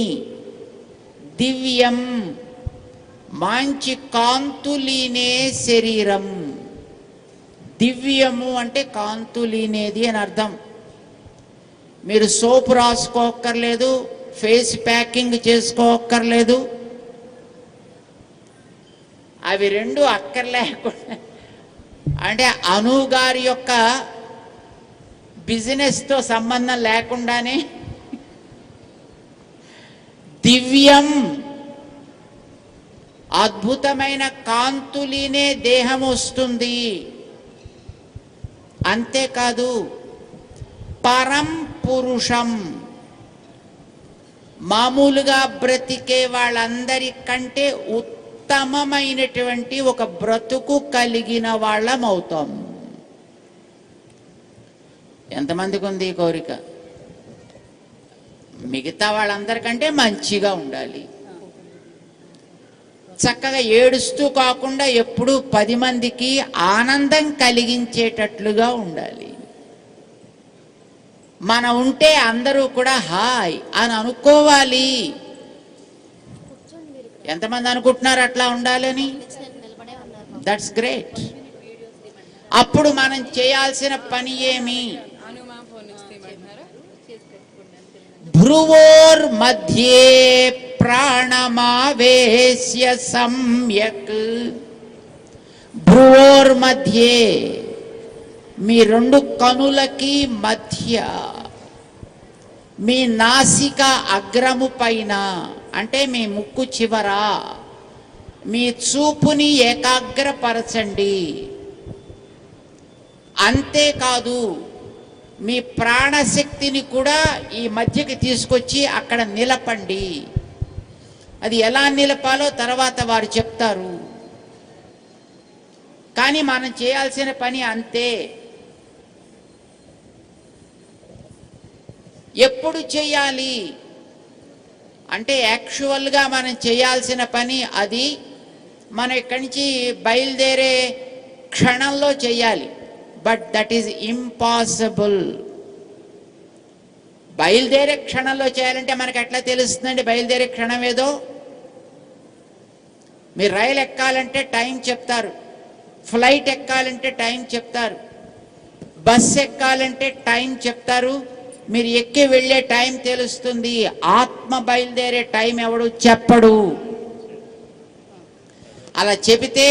దివ్యం, మంచి కాంతులీనే శరీరం. దివ్యము అంటే కాంతులీనేది అని అర్థం. మీరు సోపు రాసుకోక్కర్లేదు, ఫేస్ ప్యాకింగ్ చేసుకోక్కర్లేదు, అవి రెండు అక్కర్లేకుండా. అంటే అను గారి యొక్క బిజినెస్తో సంబంధం లేకుండానే దివ్యం, అద్భుతమైన కాంతులీనే దేహం వస్తుంది. అంతేకాదు పరం పురుషం, మామూలుగా బ్రతికే వాళ్ళందరికంటే ఉత్తమమైనటువంటి ఒక బ్రతుకు కలిగిన వాళ్ళం అవుతాం. ఎంతమందికి ఉంది ఈ కోరిక? మిగతా వాళ్ళందరికంటే మంచిగా ఉండాలి, చక్కగా ఏడుస్తూ కాకుండా ఎప్పుడూ 10 మందికి ఆనందం కలిగించేటట్లుగా ఉండాలి. మనం ఉంటే అందరూ కూడా హాయ్ అని అనుకోవాలి. ఎంతమంది అనుకుంటున్నారు అట్లా ఉండాలని? That's great. అప్పుడు మనం చేయాల్సిన పని ఏమి? భ్రువోర్ మధ్యే ప్రాణమావేశ్య సమ్యక్ భ్రువోర్మధ్యే, మీ రెండు కనులకి మధ్య, మీ నాసిక అగ్రము పైన అంటే మీ ముక్కు చివర మీ చూపుని ఏకాగ్రపరచండి. అంతేకాదు మీ ప్రాణశక్తిని కూడా ఈ మధ్యకి తీసుకొచ్చి అక్కడ నిలపండి. అది ఎలా నిలపాలో తర్వాత వారు చెప్తారు. కానీ మనం చేయాల్సిన పని అంతే. ఎప్పుడు చేయాలి అంటే యాక్చువల్గా మనం చేయాల్సిన పని అది మనం ఇక్కడి నుంచి బయలుదేరే క్షణంలో చేయాలి. But that is impossible. బయలుదేరే క్షణంలో చేయాలంటే మనకు ఎట్లా తెలుస్తుందండి బయలుదేరే క్షణం ఏదో? మీరు రైలు ఎక్కాలంటే టైం చెప్తారు, ఫ్లైట్ ఎక్కాలంటే టైం చెప్తారు, బస్ ఎక్కాలంటే టైం చెప్తారు, మీరు ఎక్కి వెళ్ళే టైం తెలుస్తుంది. ఆత్మ బయలుదేరే టైం ఎవడు చెప్పడు. అలా చెబితే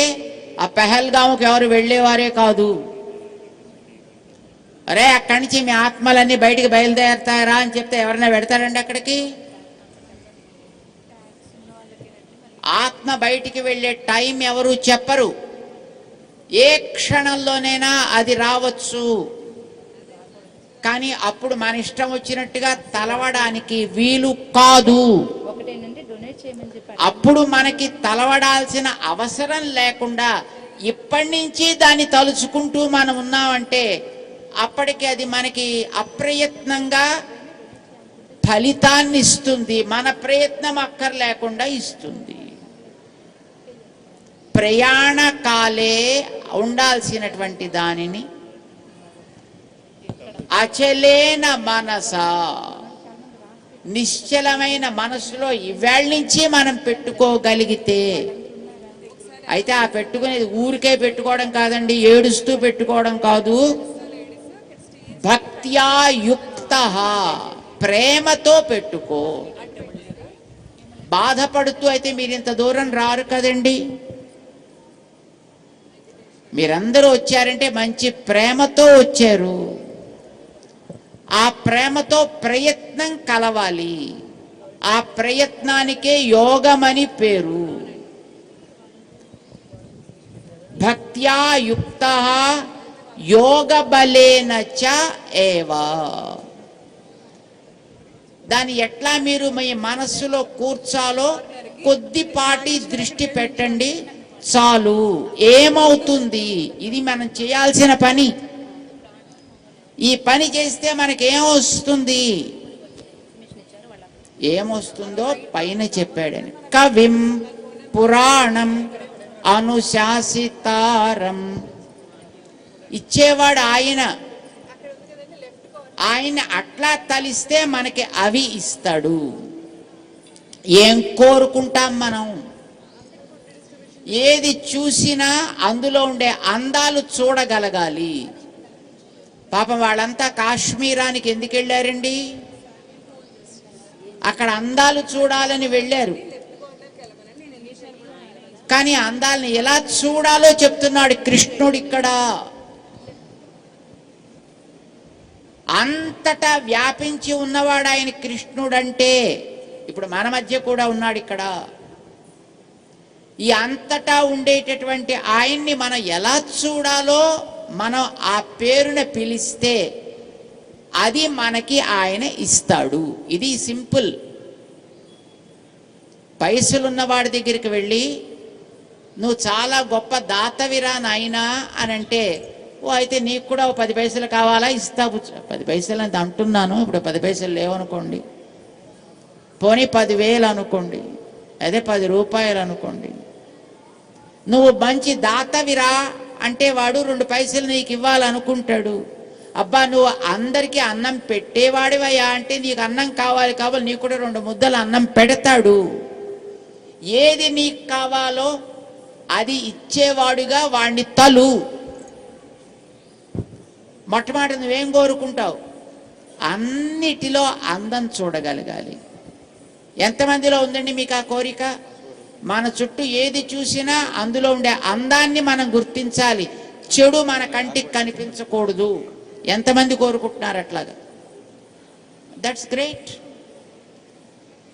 ఆ పెహల్గాముకి ఎవరు వెళ్ళేవారే కాదు. అరే అక్కడి నుంచి మీ ఆత్మలన్నీ బయటికి బయలుదేరతారా అని చెప్తే ఎవరైనా పెడతారండి అక్కడికి? ఆత్మ బయటికి వెళ్ళే టైం ఎవరు చెప్పరు. ఏ క్షణంలోనైనా అది రావచ్చు. కానీ అప్పుడు మన ఇష్టం వచ్చినట్టుగా తలవడానికి వీలు కాదు. అప్పుడు మనకి తలవడాల్సిన అవసరం లేకుండా ఇప్పటి నుంచి దాన్ని తలుచుకుంటూ మనం ఉన్నామంటే అప్పటికి అది మనకి అప్రయత్నంగా ఫలితాన్ని ఇస్తుంది. మన ప్రయత్నం అక్కర్లేకుండా ఇస్తుంది. ప్రయాణ కాలే ఉండాల్సినటువంటి దానిని అచలేన మనస, నిశ్చలమైన మనసులో ఇవాళ నుంచి మనం పెట్టుకోగలిగితే, అయితే ఆ పెట్టుకునేది ఊరికే పెట్టుకోవడం కాదండి, ఏడుస్తూ పెట్టుకోవడం కాదు. భక్త్యా యుక్త, ప్రేమతో పెట్టుకో. బాధపడుతూ అయితే మీరు ఇంత దూరం రారు కదండి. మీరందరూ వచ్చారంటే మంచి ప్రేమతో వచ్చారు. ఆ ప్రేమతో ప్రయత్నం కలవాలి. ఆ ప్రయత్నానికే యోగమని పేరు. భక్త్యా యుక్త యోగ బలేన చ ఏవ. దాన్ని ఎట్లా మీరు మీ మనస్సులో కూర్చాలో కొద్దిపాటి దృష్టి పెట్టండి చాలు. ఏమవుతుంది? ఇది మనం చేయాల్సిన పని. ఈ పని చేస్తే మనకేమొస్తుంది? ఏమొస్తుందో పైన చెప్పాడని. కవిం పురాణం అనుశాసితారం. ఇచ్చేవాడు ఆయన. ఆయన అట్లా తలిస్తే మనకి అవి ఇస్తాడు. ఏం కోరుకుంటాం మనం? ఏది చూసినా అందులో ఉండే అందాలు చూడగలగాలి. పాపం వాళ్ళంతా కాశ్మీరానికి ఎందుకు వెళ్ళారండి? అక్కడ అందాలు చూడాలని వెళ్ళారు. కానీ అందాలని ఎలా చూడాలో చెప్తున్నాడు కృష్ణుడు ఇక్కడ. అంతటా వ్యాపించి ఉన్నవాడు ఆయన కృష్ణుడు. అంటే ఇప్పుడు మన మధ్య కూడా ఉన్నాడు ఇక్కడ. ఈ అంతటా ఉండేటటువంటి ఆయన్ని మనం ఎలా చూడాలో మనం ఆ పేరున పిలిస్తే అది మనకి ఆయన ఇస్తాడు. ఇది సింపుల్. పైసలున్న వాడి దగ్గరికి వెళ్ళి నువ్వు చాలా గొప్ప దాతవిరా నాయనా అని అంటే, ఓ అయితే నీకు కూడా 10 పైసలు కావాలా? ఇస్తావు. 10 పైసలు అంత అంటున్నాను, ఇప్పుడు 10 పైసలు లేవనుకోండి, పోనీ 10,000 అనుకోండి, అదే 10 రూపాయలు అనుకోండి. నువ్వు మంచి దాతవిరా అంటే వాడు 2 పైసలు నీకు ఇవ్వాలనుకుంటాడు. అబ్బా నువ్వు అందరికీ అన్నం పెట్టేవాడివయ్యా అంటే నీకు అన్నం కావాలి నీకు కూడా 2 ముద్దలు అన్నం పెడతాడు. ఏది నీకు కావాలో అది ఇచ్చేవాడుగా వాడిని తలు. మొట్టమొదటి నువ్వేం కోరుకుంటావు? అన్నిటిలో అందం చూడగలగాలి. ఎంతమందిలో ఉందండి మీకు ఆ కోరిక? మన చుట్టూ ఏది చూసినా అందులో ఉండే అందాన్ని మనం గుర్తించాలి, చెడు మన కంటికి కనిపించకూడదు. ఎంతమంది కోరుకుంటున్నారు అట్లాగా? That's great.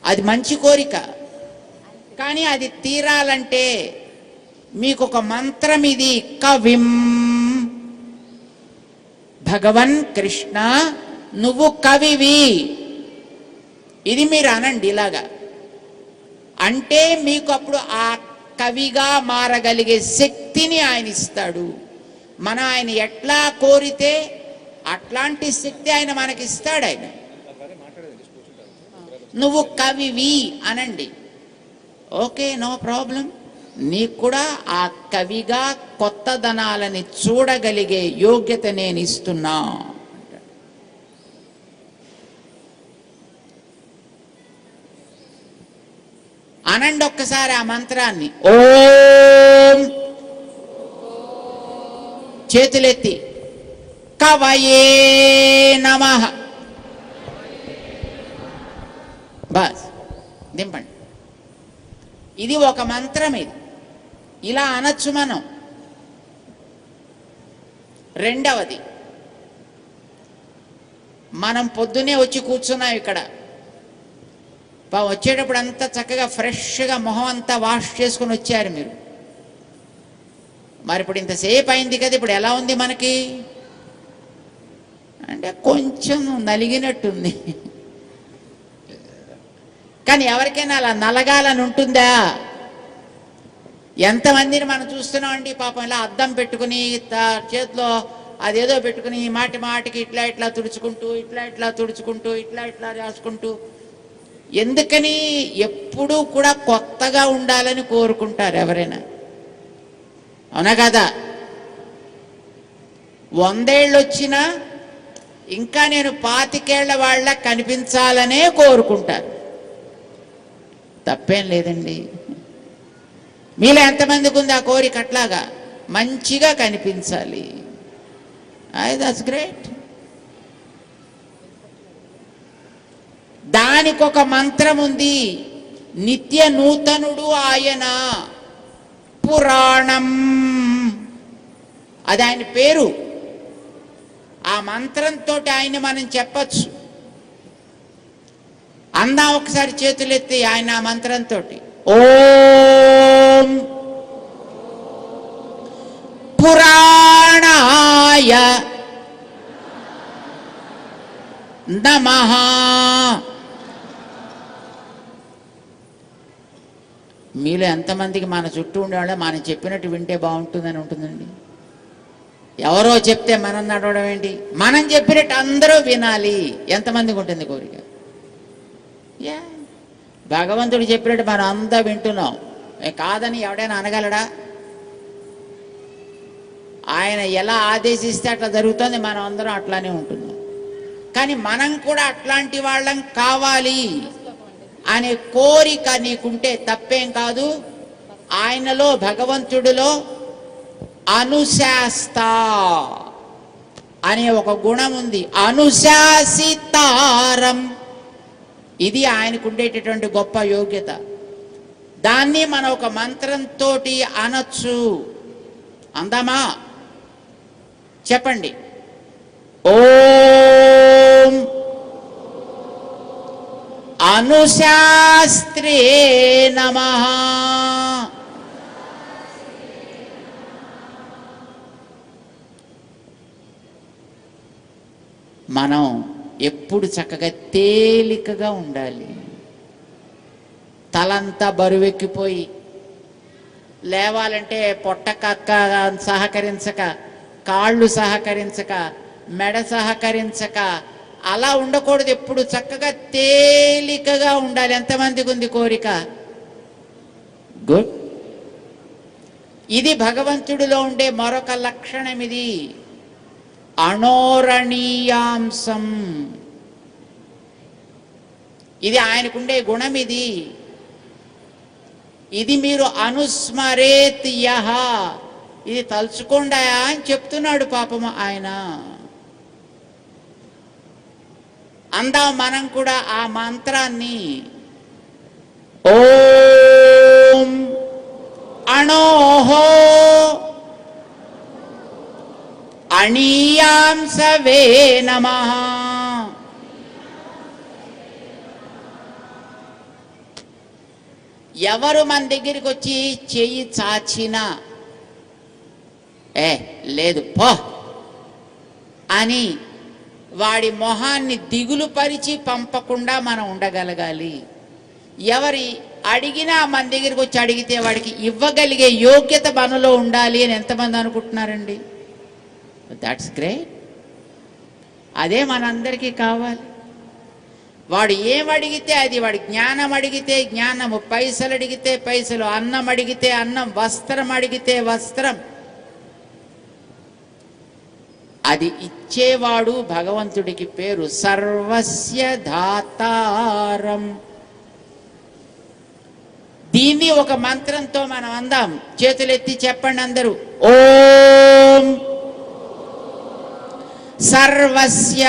అది మంచి కోరిక. కానీ అది తీరాలంటే మీకు ఒక మంత్రం ఇది, కవిం. భగవన్ కృష్ణ నువ్వు కవివి, ఇది మీరు అనండి ఇలాగా. అంటే మీకు అప్పుడు ఆ కవిగా మారగలిగే శక్తిని ఆయన ఇస్తాడు. మనం ఆయన ఎట్లా కోరితే అట్లాంటి శక్తి ఆయన మనకిస్తాడు. ఆయన నువ్వు కవివి అనండి, ఓకే, నో ప్రాబ్లం. నీకు కూడా ఆ కవిగా కొత్తదనాలని చూడగలిగే యోగ్యత నేను ఇస్తున్నా. అనండి ఒక్కసారి ఆ మంత్రాన్ని. ఓం, చేతులెత్తి, కవయే నమః. బస్ దింపండి. ఇది ఒక మంత్రం. ఇది ఇలా అనొచ్చు మనం. రెండవది, మనం పొద్దునే వచ్చి కూర్చున్నాం ఇక్కడ. వచ్చేటప్పుడు అంతా చక్కగా ఫ్రెష్గా మొహం అంతా వాష్ చేసుకుని వచ్చారు మీరు. మరి ఇప్పుడు ఇంతసేపు అయింది కదా, ఇప్పుడు ఎలా ఉంది మనకి అంటే కొంచెం నలిగినట్టుంది. కానీ ఎవరికైనా అలా నలగాలని ఉంటుందా? ఎంతమందిని మనం చూస్తున్నాం అండి పాపం, ఇలా అద్దం పెట్టుకుని చేతిలో అదేదో పెట్టుకుని మాటి మాటికి ఇట్లా ఇట్లా తుడుచుకుంటూ, ఇట్లా ఇట్లా తుడుచుకుంటూ, ఇట్లా ఇట్లా రాసుకుంటూ. ఎందుకని? ఎప్పుడూ కూడా కొత్తగా ఉండాలని కోరుకుంటారు ఎవరైనా, అవునా కదా? 100 ఏళ్ళు వచ్చినా ఇంకా నేను 25 ఏళ్ల వాళ్ళ కనిపించాలనే కోరుకుంటారు. తప్పేం లేదండి. మీలో ఎంతమందికి ఉంది ఆ కోరిక? అట్లాగా మంచిగా కనిపించాలి. That's great. దానికి ఒక మంత్రం ఉంది, నిత్య నూతనుడు ఆయన, పురాణం, అది ఆయన పేరు. ఆ మంత్రంతో ఆయన మనం చెప్పచ్చు. అందా ఒకసారి చేతులెత్తి ఆయన ఆ మంత్రంతో. ఓం పురాణాయ నమః. మీలో ఎంతమందికి మన చుట్టూ ఉండేవాళ్ళ మనం చెప్పినట్టు వింటే బాగుంటుందని ఉంటుందండి? ఎవరో చెప్తే మనం నడవడం ఏంటి? మనం చెప్పినట్టు అందరూ వినాలి. ఎంతమందికి ఉంటుంది కోరిక? భగవంతుడు చెప్పినట్టు మనం అంతా వింటున్నాం, కాదని ఎవడైనా అనగలడా? ఆయన ఎలా ఆదేశిస్తే అట్లా జరుగుతుంది, మనం అందరం అట్లానే ఉంటున్నాం. కానీ మనం కూడా అట్లాంటి వాళ్ళం కావాలి అనే కోరిక నీకుంటే తప్పేం కాదు. ఆయనలో, భగవంతుడిలో అనుశాస్త అనే ఒక గుణం ఉంది, అనుశాసితారం. ఇది ఆయనకు ఉండేటటువంటి గొప్ప యోగ్యత. దాన్ని మనం ఒక మంత్రంతో అనొచ్చు. అందామా? చెప్పండి. ఓం అనుశాస్త్రే నమః. మనం ఎప్పుడు చక్కగా తేలికగా ఉండాలి. తలంతా బరువెక్కిపోయి లేవాలంటే పొట్టకక్క సహకరించక, కాళ్ళు సహకరించక, మెడ సహకరించక అలా ఉండకూడదు. ఎప్పుడు చక్కగా తేలికగా ఉండాలి. ఎంతమందికి ఉంది కోరిక? గుడ్. ఇది భగవంతుడిలో ఉండే మరొక లక్షణం. ఇది అనోరణీయాంశం. ఇది ఆయనకుండే గుణం. ఇది మీరు అనుస్మరేత్ యః, ఇది తలుచుకోండా అని చెప్తున్నాడు పాపము ఆయన. అందాం మనం కూడా ఆ మంత్రాన్ని. ఓం అణోహో అణీయాంసవే నమః. ఎవరు మన దగ్గరికి వచ్చి చెయ్యి చాచినా లేదు పో అని వాడి మొహాన్ని దిగులు పరిచి పంపకుండా మనం ఉండగలగాలి. ఎవరి అడిగినా మన దగ్గరికి వచ్చి అడిగితే వాడికి ఇవ్వగలిగే యోగ్యత మనలో ఉండాలి అని ఎంతమంది అనుకుంటున్నారండి? That's great. అదే మనందరికీ కావాలి. వాడు ఏమడిగితే అది, వాడి జ్ఞానం అడిగితే జ్ఞానము, పైసలు అడిగితే పైసలు, అన్నం అడిగితే అన్నం, వస్త్రం అడిగితే వస్త్రం, అది ఇచ్చేవాడు భగవంతుడికి పేరు సర్వస్య దాతారం. దీన్ని ఒక మంత్రంతో మనం అందాం. చేతులెత్తి చెప్పండి అందరూ. ఓం సర్వస్య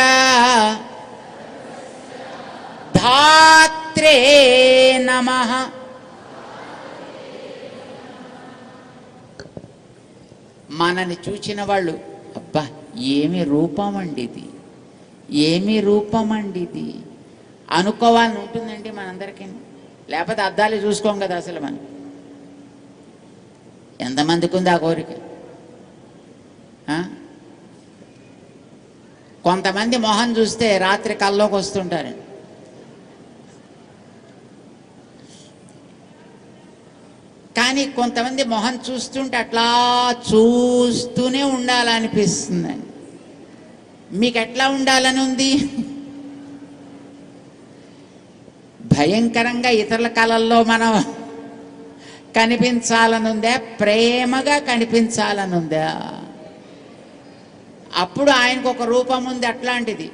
ధాత్రే నమః. మనని చూచిన వాళ్ళు అబ్బా ఏమి రూపం అండి ఇది, ఏమి రూపం అండి ఇది అనుకోవాలని ఉంటుందండి మనందరికీ. లేకపోతే అద్దాలు చూసుకోం కదా అసలు మనం. ఎంతమందికి ఉంది ఆ కోరిక? కొంతమంది మొహం చూస్తే రాత్రి కల్లోకి వస్తుంటారండి. కానీ కొంతమంది మొహం చూస్తుంటే అట్లా చూస్తూనే ఉండాలనిపిస్తుందండి. మీకు ఎట్లా ఉండాలని ఉంది? భయంకరంగా ఇతరుల కళల్లో మనం కనిపించాలనుందా? ప్రేమగా కనిపించాలనుందా? అప్పుడు ఆయనకు ఒక రూపం ఉంది అట్లాంటిది,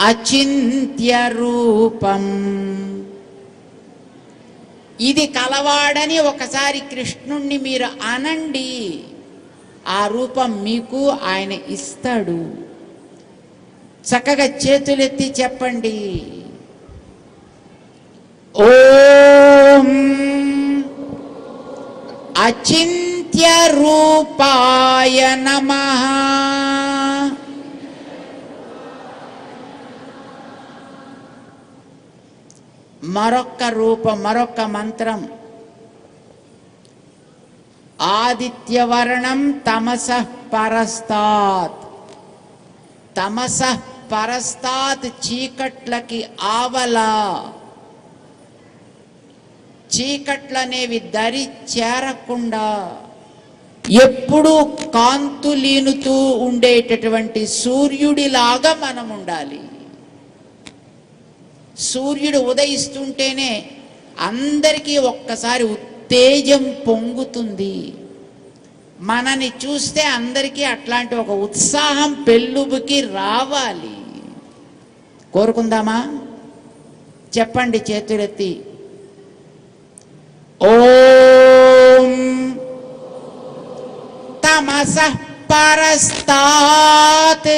అచింత్య రూపం. ఇది కలవాడని ఒకసారి కృష్ణుణ్ణి మీరు అనండి, ఆ రూపం మీకు ఆయన ఇస్తాడు. చక్కగా చేతులెత్తి చెప్పండి. ఓం అచింత్య రూపాయ నమః. మరొక్క రూపం, మరొక్క మంత్రం. ఆదిత్యవర్ణం తమసః పరస్తాత్. తమసః పరస్తాత్ చీకట్లకి ఆవల. చీకట్లనేవి దరి చేరకుండా ఎప్పుడూ కాంతులీనుతూ ఉండేటటువంటి సూర్యుడిలాగా మనం ఉండాలి. సూర్యుడు ఉదయిస్తుంటేనే అందరికీ ఒక్కసారి ఉత్తేజం పొంగుతుంది. మనని చూస్తే అందరికీ అట్లాంటి ఒక ఉత్సాహం పెళ్ళుబుకి రావాలి. కోరుకుందామా? చెప్పండి చేతులెత్తి. ఓం తమసః పరస్తాత్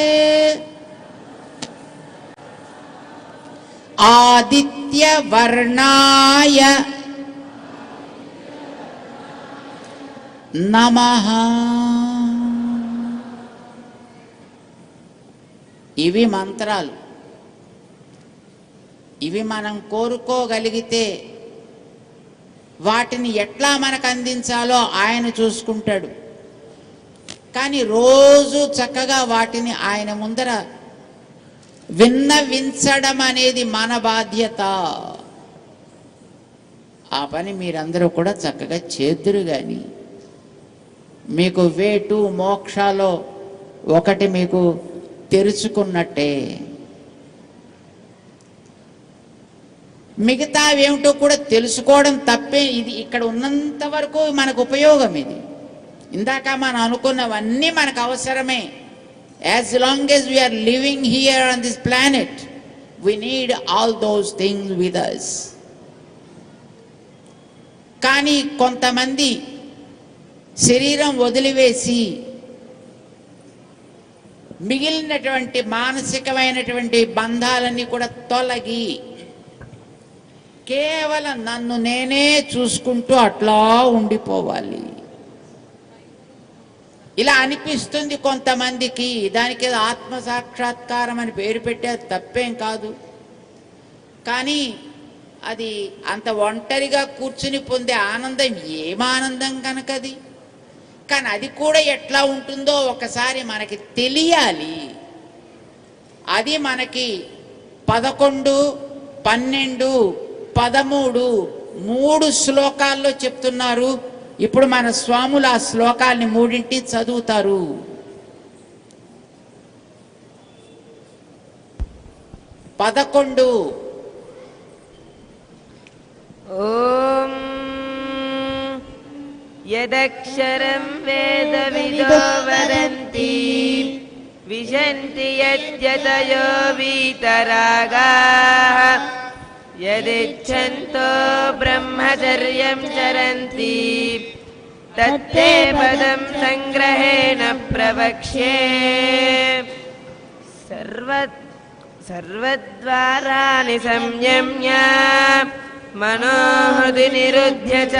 ఆదిత్య వర్ణాయ నమః. ఇవి మంత్రాలు. ఇవి మనం కోరుకోగలిగితే వాటిని ఎట్లా మనకు అందించాలో ఆయన చూసుకుంటాడు. కానీ రోజు చక్కగా వాటిని ఆయన ముందర విన్నవించడం అనేది మన బాధ్యత. ఆ పని మీరందరూ కూడా చక్కగా చేద్దురు. కానీ మీకు వేటు మోక్షాలో ఒకటి మీకు తెరుచుకున్నట్టే. మిగతావేమిటో కూడా తెలుసుకోవడం తప్పే. ఇది ఇక్కడ ఉన్నంత వరకు మనకు ఉపయోగం. ఇది ఇందాక మనం అనుకున్నవన్నీ మనకు అవసరమే. As long as we are living here on this planet, we need all those things with us. కానీ కొంతమంది శరీరం వదిలివేసి మిగిలినటువంటి మానసికమైనటువంటి బంధాలన్నీ కూడా తొలగి కేవలం నన్ను నేనే చూసుకుంటూ అట్లా ఉండిపోవాలి. ఇలా అనిపిస్తుంది కొంతమందికి. దానికి ఏదో ఆత్మసాక్షాత్కారం అని పేరు పెట్టేది తప్పేం కాదు. కానీ అది అంత ఒంటరిగా కూర్చుని పొందే ఆనందం ఏం ఆనందం కనుకది. కానీ అది కూడా ఎట్లా ఉంటుందో ఒకసారి మనకి తెలియాలి. అది మనకి 11, 12, 13 3 శ్లోకాల్లో చెప్తున్నారు. ఇప్పుడు మన స్వాములు ఆ శ్లోకాల్ని 3 చదువుతారు. పదకొండు. ఓం యదక్షరం వేదవిదో వదంతి విశంతి యద్యతయో వీతరాగాః యదిచ్ఛంతో బ్రహ్మచర్యం చరంతి తత్తే పదం సంగ్రహేణ ప్రవక్ష్యే. సర్వద్వారాణి సంయమ్య మనోహృది నిరుధ్య చ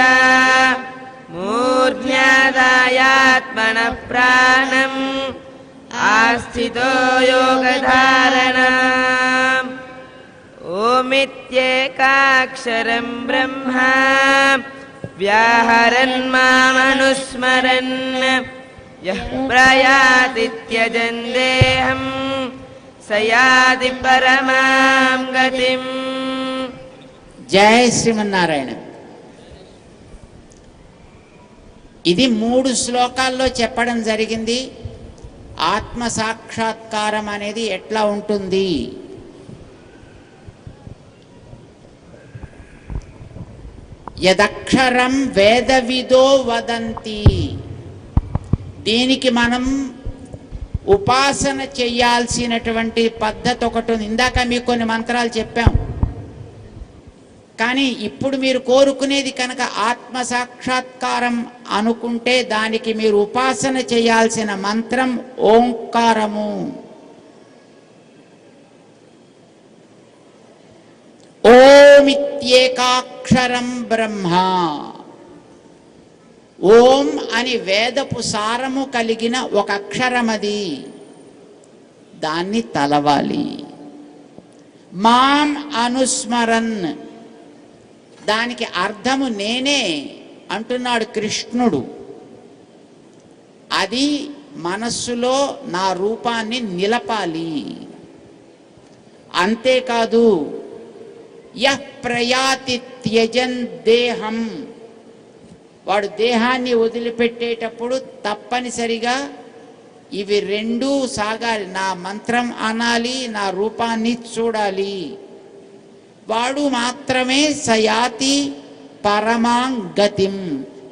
మూర్ధ్యాదాయాత్మనః ప్రాణం ఆస్థితో యోగధారణం. ఓమిత్యేకాక్షరం బ్రహ్మ వ్యాహరన్ మామనుస్మరన్ యః ప్రయాతి త్యజన్ దేహం స యాతి పరమాం గతిం. జై శ్రీమన్నారాయణ. ఇది 3 శ్లోకాల్లో చెప్పడం జరిగింది. ఆత్మ సాక్షాత్కారం అనేది ఎట్లా ఉంటుంది. యదక్షరం వేదవిదో వదంతి. దీనికి మనం ఉపాసన చేయాల్సినటువంటి పద్ధతి ఒకటి ఉంది. ఇందాక మీకు కొన్ని మంత్రాలు చెప్పాం. కానీ ఇప్పుడు మీరు కోరుకునేది కనుక ఆత్మ సాక్షాత్కారం అనుకుంటే దానికి మీరు ఉపాసన చేయాల్సిన మంత్రం ఓంకారము. ఓమిత్యేకాక్షరం బ్రహ్మ. ఓం అని వేదపు సారము కలిగిన ఒక అక్షరమది. దాన్ని తలవాలి. మాం అనుస్మరన్, దానికి అర్థము నేనే అంటున్నాడు కృష్ణుడు. అది మనస్సులో నా రూపాన్ని నిలపాలి. అంతేకాదు యః ప్రయాతి త్యజన్ దేహం, వాడు దేహాన్ని వదిలిపెట్టేటప్పుడు తప్పనిసరిగా ఇవి 2 సాగాలి. నా మంత్రం అనాలి, నా రూపాన్ని చూడాలి. వాడు మాత్రమే సయాతి పరమాంగతిం,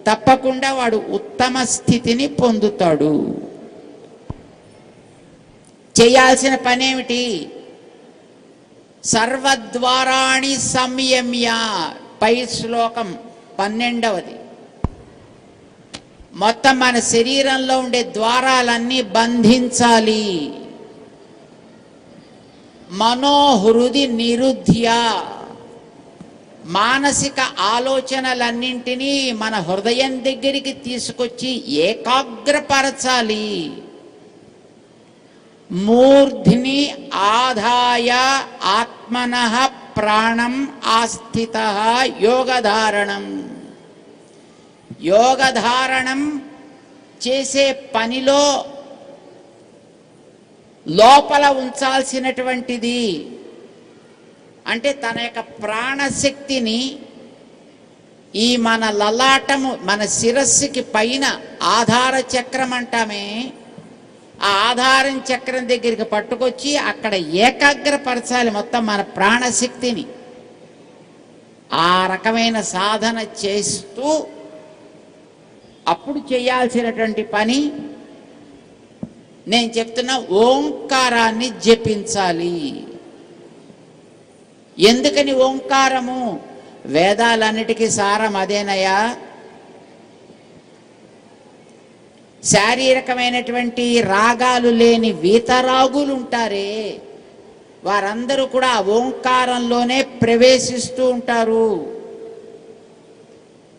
తప్పకుండా వాడు ఉత్తమ స్థితిని పొందుతాడు. చేయాల్సిన పనేమిటి? సర్వద్వారాణి సంయమ్య. పై శ్లోకం 12వది. మొత్తం మన శరీరంలో ఉండే ద్వారాలన్నీ బంధించాలి. మనోహృది నిరుధ్య, మానసిక ఆలోచనలన్నింటినీ మన హృదయం దగ్గరికి తీసుకొచ్చి ఏకాగ్రపరచాలి. మూర్ధ్ని ఆదాయ ఆత్మనః ప్రాణం ఆస్థితః యోగధారణం. యోగధారణం చేసే పనిలో లోపల ఉంచాల్సినటువంటిది. అంటే తన యొక్క ప్రాణశక్తిని ఈ మన లలాటము, మన శిరస్సుకి పైన ఆధార చక్రం అంటామే, ఆ ఆధారం చక్రం దగ్గరికి పట్టుకొచ్చి అక్కడ ఏకాగ్రపరచాలి మొత్తం మన ప్రాణశక్తిని. ఆ రకమైన సాధన చేస్తూ అప్పుడు చేయాల్సినటువంటి పని నేను చెప్తున్నా, ఓంకారాన్ని జపించాలి. ఎందుకని ఓంకారము? వేదాలన్నిటికీ సారం అదేనయ్యా. శారీరకమైనటువంటి రాగాలు లేని వీతరాగులు ఉంటారే, వారందరూ కూడా ఆ ఓంకారంలోనే ప్రవేశిస్తూ ఉంటారు.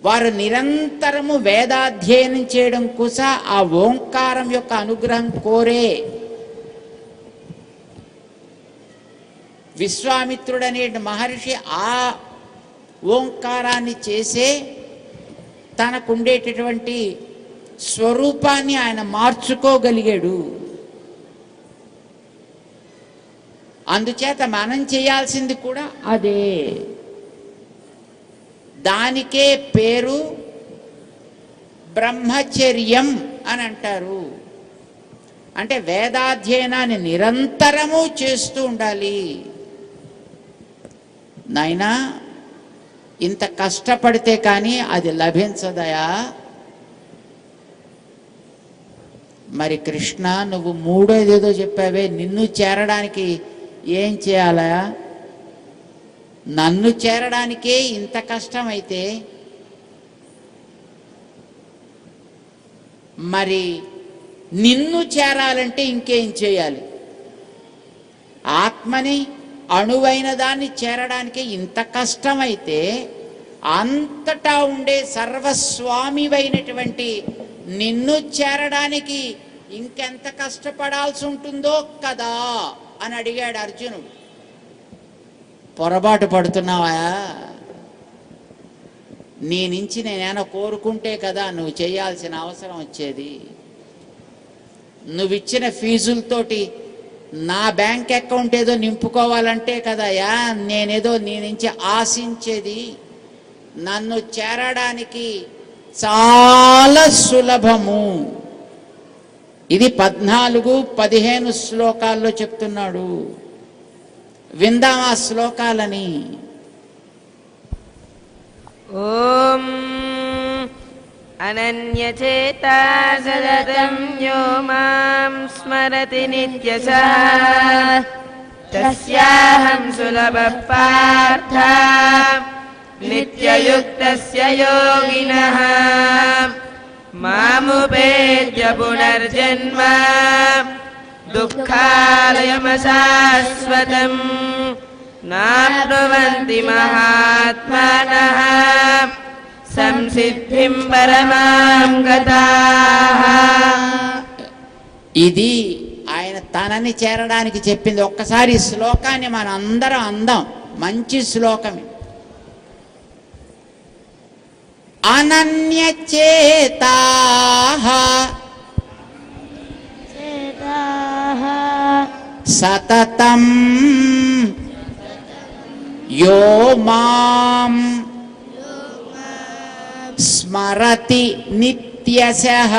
వారు నిరంతరము వేదాధ్యయనం చేయడం కోసం ఆ ఓంకారం యొక్క అనుగ్రహం కోరే. విశ్వామిత్రుడనే మహర్షి ఆ ఓంకారాన్ని చేసే తనకుండేటటువంటి స్వరూపాన్ని ఆయన మార్చుకోగలిగాడు. అందుచేత మనం చేయాల్సింది కూడా అదే. దానికే పేరు బ్రహ్మచర్యం అని అంటారు. అంటే వేదాధ్యయనాన్ని నిరంతరము చేస్తూ ఉండాలి. నాయనా, ఇంత కష్టపడితే కానీ అది లభించదయా. మరి కృష్ణ, నువ్వు మూడోదేదో చెప్పావే, నిన్ను చేరడానికి ఏం చేయాలా? నన్ను చేరడానికే ఇంత కష్టమైతే మరి నిన్ను చేరాలంటే ఇంకేం చేయాలి? ఆత్మని, అణువైన దాన్ని చేరడానికి ఇంత కష్టమైతే అంతటా ఉండే సర్వస్వామివైనటువంటి నిన్ను చేరడానికి ఇంకెంత కష్టపడాల్సి ఉంటుందో కదా అని అడిగాడు అర్జునుడు. పొరపాటు పడుతున్నావా? నీ నుంచి నేనేమైనా కోరుకుంటే కదా నువ్వు చేయాల్సిన అవసరం వచ్చేది. నువ్విచ్చిన ఫీజులతోటి నా బ్యాంక్ అకౌంట్ ఏదో నింపుకోవాలంటే కదయా నేనేదో నీ నుంచి ఆశించేది. నన్ను చేరడానికి చాలా సులభము. ఇది 14-15 శ్లోకాల్లో చెప్తున్నాడు. విందాం ఆ శ్లోకాలని. ఓం అనన్యచేతా సతతం యో మాం స్మరతి నిత్యశః తస్యాహం సులభః పార్థ నిత్యయుక్తస్య యోగినః మాముపేత్య పునర్జన్మ దుఃఖాలయమశాశ్వతం నాప్నువంతి మహాత్మానః సంసిద్ధిం పరమాం గతాః. ఇది ఆయన తనని చేరడానికి చెప్పింది. ఒక్కసారి ఈ శ్లోకాన్ని మన అందరం అందాం. మంచి శ్లోకం. అనన్యచేతాః సతతం యో మాం స్మరతి నిత్యశః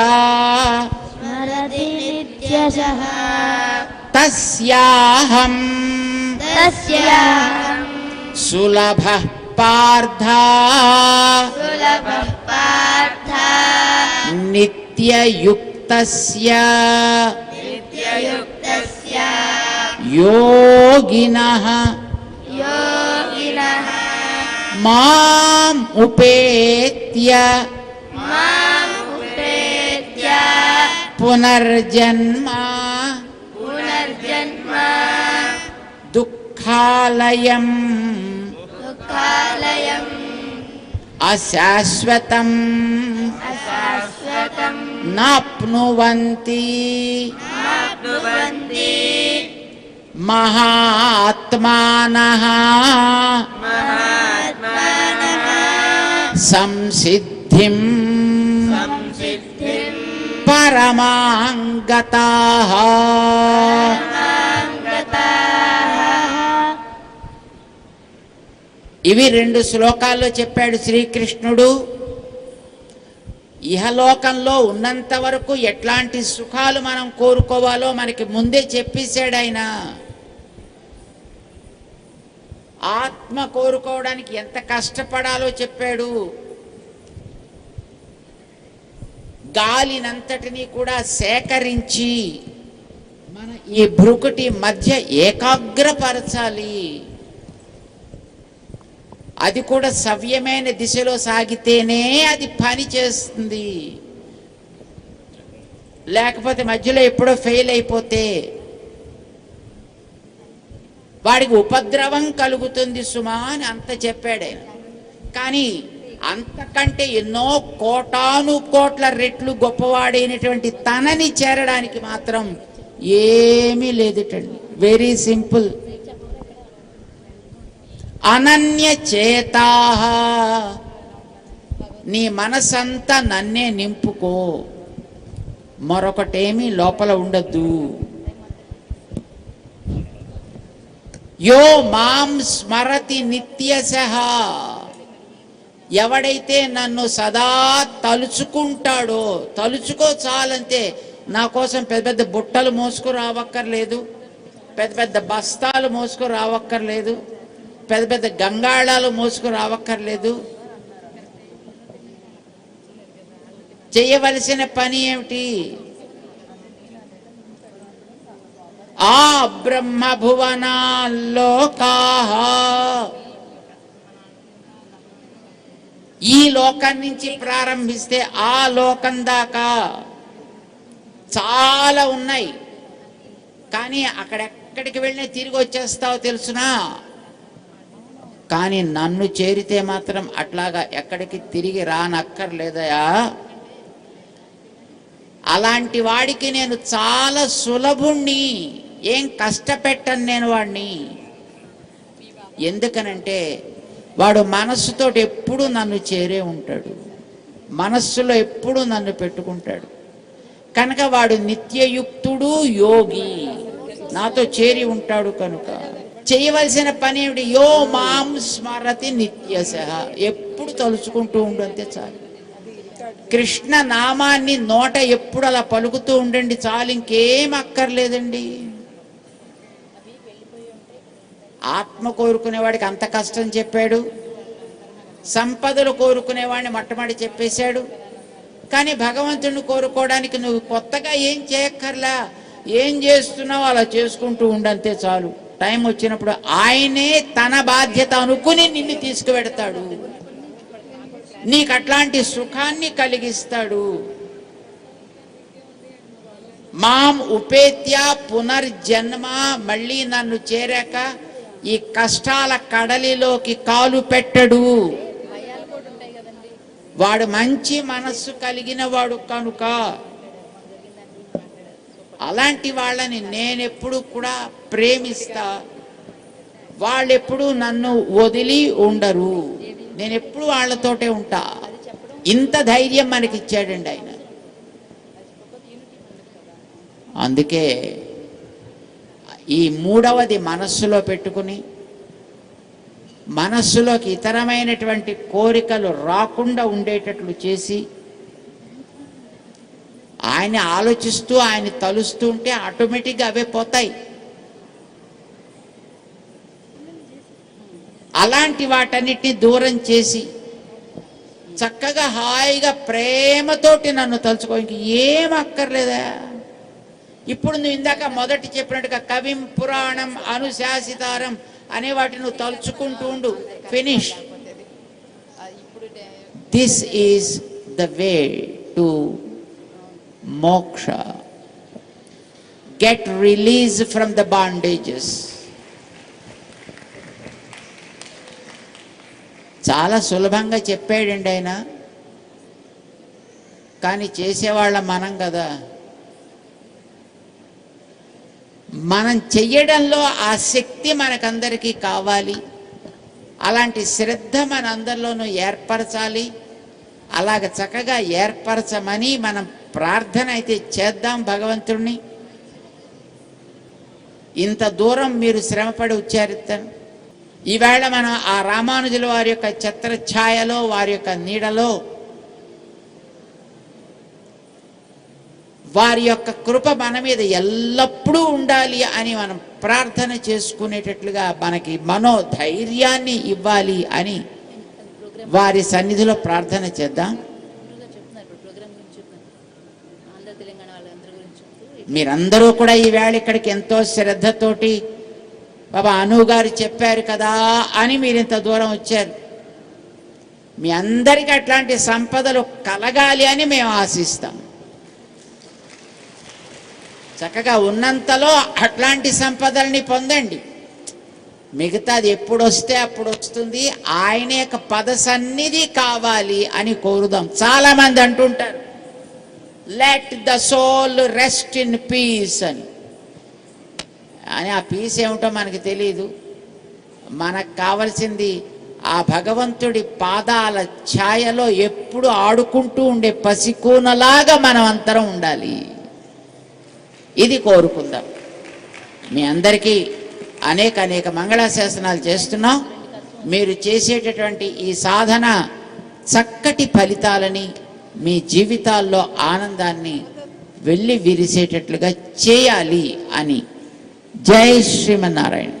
తస్యాహం సులభః పార్థ నిత్యయుక్తస్య యోగినః మాం ఉపేత్య పునర్జన్మ దుఃఖాలయం అశాశ్వతం నాప్నువంతి మహాత్మానః సంసిద్ధిం పరమాం గతాః. ఇవి 2 శ్లోకాల్లో చెప్పాడు శ్రీకృష్ణుడు. ఇహలోకంలో ఉన్నంత వరకు ఎట్లాంటి సుఖాలు మనం కోరుకోవాలో మనకి ముందే చెప్పేశాడు ఆయన. ఆత్మ కోరుకోవడానికి ఎంత కష్టపడాలో చెప్పాడు. గాలినంతటినీ కూడా సేకరించి మన ఈ భ్రుకుటి మధ్య ఏకాగ్రపరచాలి. అది కూడా సవ్యమైన దిశలో సాగితేనే అది పని చేస్తుంది. లేకపోతే మధ్యలో ఎప్పుడో ఫెయిల్ అయిపోతే వాడికి ఉపద్రవం కలుగుతుంది సుమా అని అంత చెప్పాడు ఆయన. కానీ అంతకంటే ఎన్నో కోటాను కోట్ల రెట్లు గొప్పవాడైనటువంటి తనని చేరడానికి మాత్రం ఏమీ లేదుటండి. Very simple. అనన్య చేతాః, నీ మనసంతా నన్నే నింపుకో, మరొకటేమీ లోపల ఉండద్దు. యో మాం స్మరతి నిత్యశః, ఎవడైతే నన్ను సదా తలుచుకుంటాడో, తలుచుకో చాలంతే. నా కోసం పెద్ద పెద్ద బుట్టలు మోసుకు రావక్కర్లేదు, పెద్ద పెద్ద బస్తాలు మోసుకు రావక్కర్లేదు, పెద్ద పెద్ద గంగాళాలు మోసుకు రావక్కర్లేదు. చేయవలసిన పని ఏమిటి? ఆ బ్రహ్మభువనాల్లోకాః, ఈ లోకం నుంచి ప్రారంభిస్తే ఆ లోకం దాకా చాలా ఉన్నాయి. కానీ అక్కడెక్కడికి వెళ్ళినా తిరిగి వచ్చేస్తావు తెలుసునా? కానీ నన్ను చేరితే మాత్రం అట్లాగా ఎక్కడికి తిరిగి రానక్కర్లేదయా. అలాంటి వాడికి నేను చాలా సులభుణ్ణి, ఏం కష్టపెట్టను నేను వాడిని. ఎందుకనంటే వాడు మనస్సుతోటి ఎప్పుడు నన్ను చేరే ఉంటాడు, మనస్సులో ఎప్పుడు నన్ను పెట్టుకుంటాడు. కనుక వాడు నిత్యయుక్తుడు, యోగి, నాతో చేరి ఉంటాడు. కనుక చేయవలసిన పని ఏమిటి? యో మాం స్మరతి నిత్యశః, ఎప్పుడు తలుచుకుంటూ ఉండు, అంతే చాలు. కృష్ణ నామాన్ని నోట ఎప్పుడు అలా పలుకుతూ ఉండండి చాలు, ఇంకేం అక్కర్లేదండి. ఆత్మ కోరుకునేవాడికి అంత కష్టం చెప్పాడు, సంపదలు కోరుకునేవాడిని మొట్టమొదటి చెప్పేశాడు. కానీ భగవంతుడిని కోరుకోవడానికి నువ్వు కొత్తగా ఏం చేయక్కర్లా, ఏం చేస్తున్నావు అలా చేసుకుంటూ ఉండంతే చాలు. టైం వచ్చినప్పుడు ఆయనే తన బాధ్యత అనుకుని నిన్ను తీసుకువెడతాడు, నీకు అట్లాంటి సుఖాన్ని కలిగిస్తాడు. మాం ఉపేత్య పునర్జన్మ, మళ్ళీ నన్ను చేరాక ఈ కష్టాల కడలిలోకి కాలు పెట్టడు. వాడు మంచి మనస్సు కలిగిన వాడు కనుక అలాంటి వాళ్ళని నేనెప్పుడు కూడా ప్రేమిస్తా. వాళ్ళెప్పుడు నన్ను వదిలి ఉండరు, నేనెప్పుడు వాళ్ళతోటే ఉంటా. ఇంత ధైర్యం మనకిచ్చాడండి ఆయన. అందుకే ఈ మూడవది మనస్సులో పెట్టుకుని, మనస్సులోకి ఇతరమైనటువంటి కోరికలు రాకుండా ఉండేటట్లు చేసి, ఆయన ఆలోచిస్తూ ఆయన తలుస్తూ ఉంటే ఆటోమేటిక్గా అవే పోతాయి. అలాంటి వాటన్నిటిని దూరం చేసి చక్కగా హాయిగా ప్రేమతోటి నన్ను తలుచుకో, ఇంక ఏం అక్కర్లేదా. ఇప్పుడు నువ్వు ఇందాక మొదటి చెప్పినట్టుగా కవిం పురాణం అనుశాసితారం అనే వాటిని నువ్వు తలుచుకుంటూ ఉండు. Finish. This is the way to moksha. Get release from the bondages. చాలా సులభంగా చెప్పాడండి ఆయన, కానీ చేసేవాళ్ళ మనం కదా. మనం చెయ్యడంలో ఆ శక్తి మనకందరికీ కావాలి. అలాంటి శ్రద్ధ మనందరిలోనూ ఏర్పరచాలి. అలాగ చక్కగా ఏర్పరచమని మనం ప్రార్థన అయితే చేద్దాం భగవంతుణ్ణి. ఇంత దూరం మీరు శ్రమపడి ఉచ్చారిస్తాను. ఈవేళ మనం ఆ రామానుజుల వారి యొక్క ఛత్రఛాయలో, వారి యొక్క నీడలో, వారి యొక్క కృప మన మీద ఎల్లప్పుడూ ఉండాలి అని మనం ప్రార్థన చేసుకునేటట్లుగా మనకి మనోధైర్యాన్ని ఇవ్వాలి అని వారి సన్నిధిలో ప్రార్థన చేద్దాం. మీరందరూ కూడా ఈవేళ ఇక్కడికి ఎంతో శ్రద్ధతోటి బాబా అను గారు చెప్పారు కదా అని మీరు ఇంత దూరం వచ్చారు. మీ అందరికీ అట్లాంటి సంపదలు కలగాలి అని మేము ఆశిస్తాం. చక్కగా ఉన్నంతలో అట్లాంటి సంపదల్ని పొందండి. మిగతాది ఎప్పుడు వస్తే అప్పుడు వస్తుంది. ఆయన యొక్క పద సన్నిధి కావాలి అని కోరుదాం. చాలా మంది అంటుంటారు, let the soul rest in peace అని. ఆ పీస్ ఏమిటో మనకి తెలియదు. మనకు కావలసింది ఆ భగవంతుడి పాదాల ఛాయలో ఎప్పుడు ఆడుకుంటూ ఉండే పసికూనలాగా మనం అందరం ఉండాలి. ఇది కోరుకుందాం. మీ అందరికీ అనేక మంగళాశాసనాలు చేస్తున్నాం. మీరు చేసేటటువంటి ఈ సాధన చక్కటి ఫలితాలని, మీ జీవితాల్లో ఆనందాన్ని వెళ్ళి విరిసేటట్లుగా చేయాలి అని. జై శ్రీమన్నారాయణ.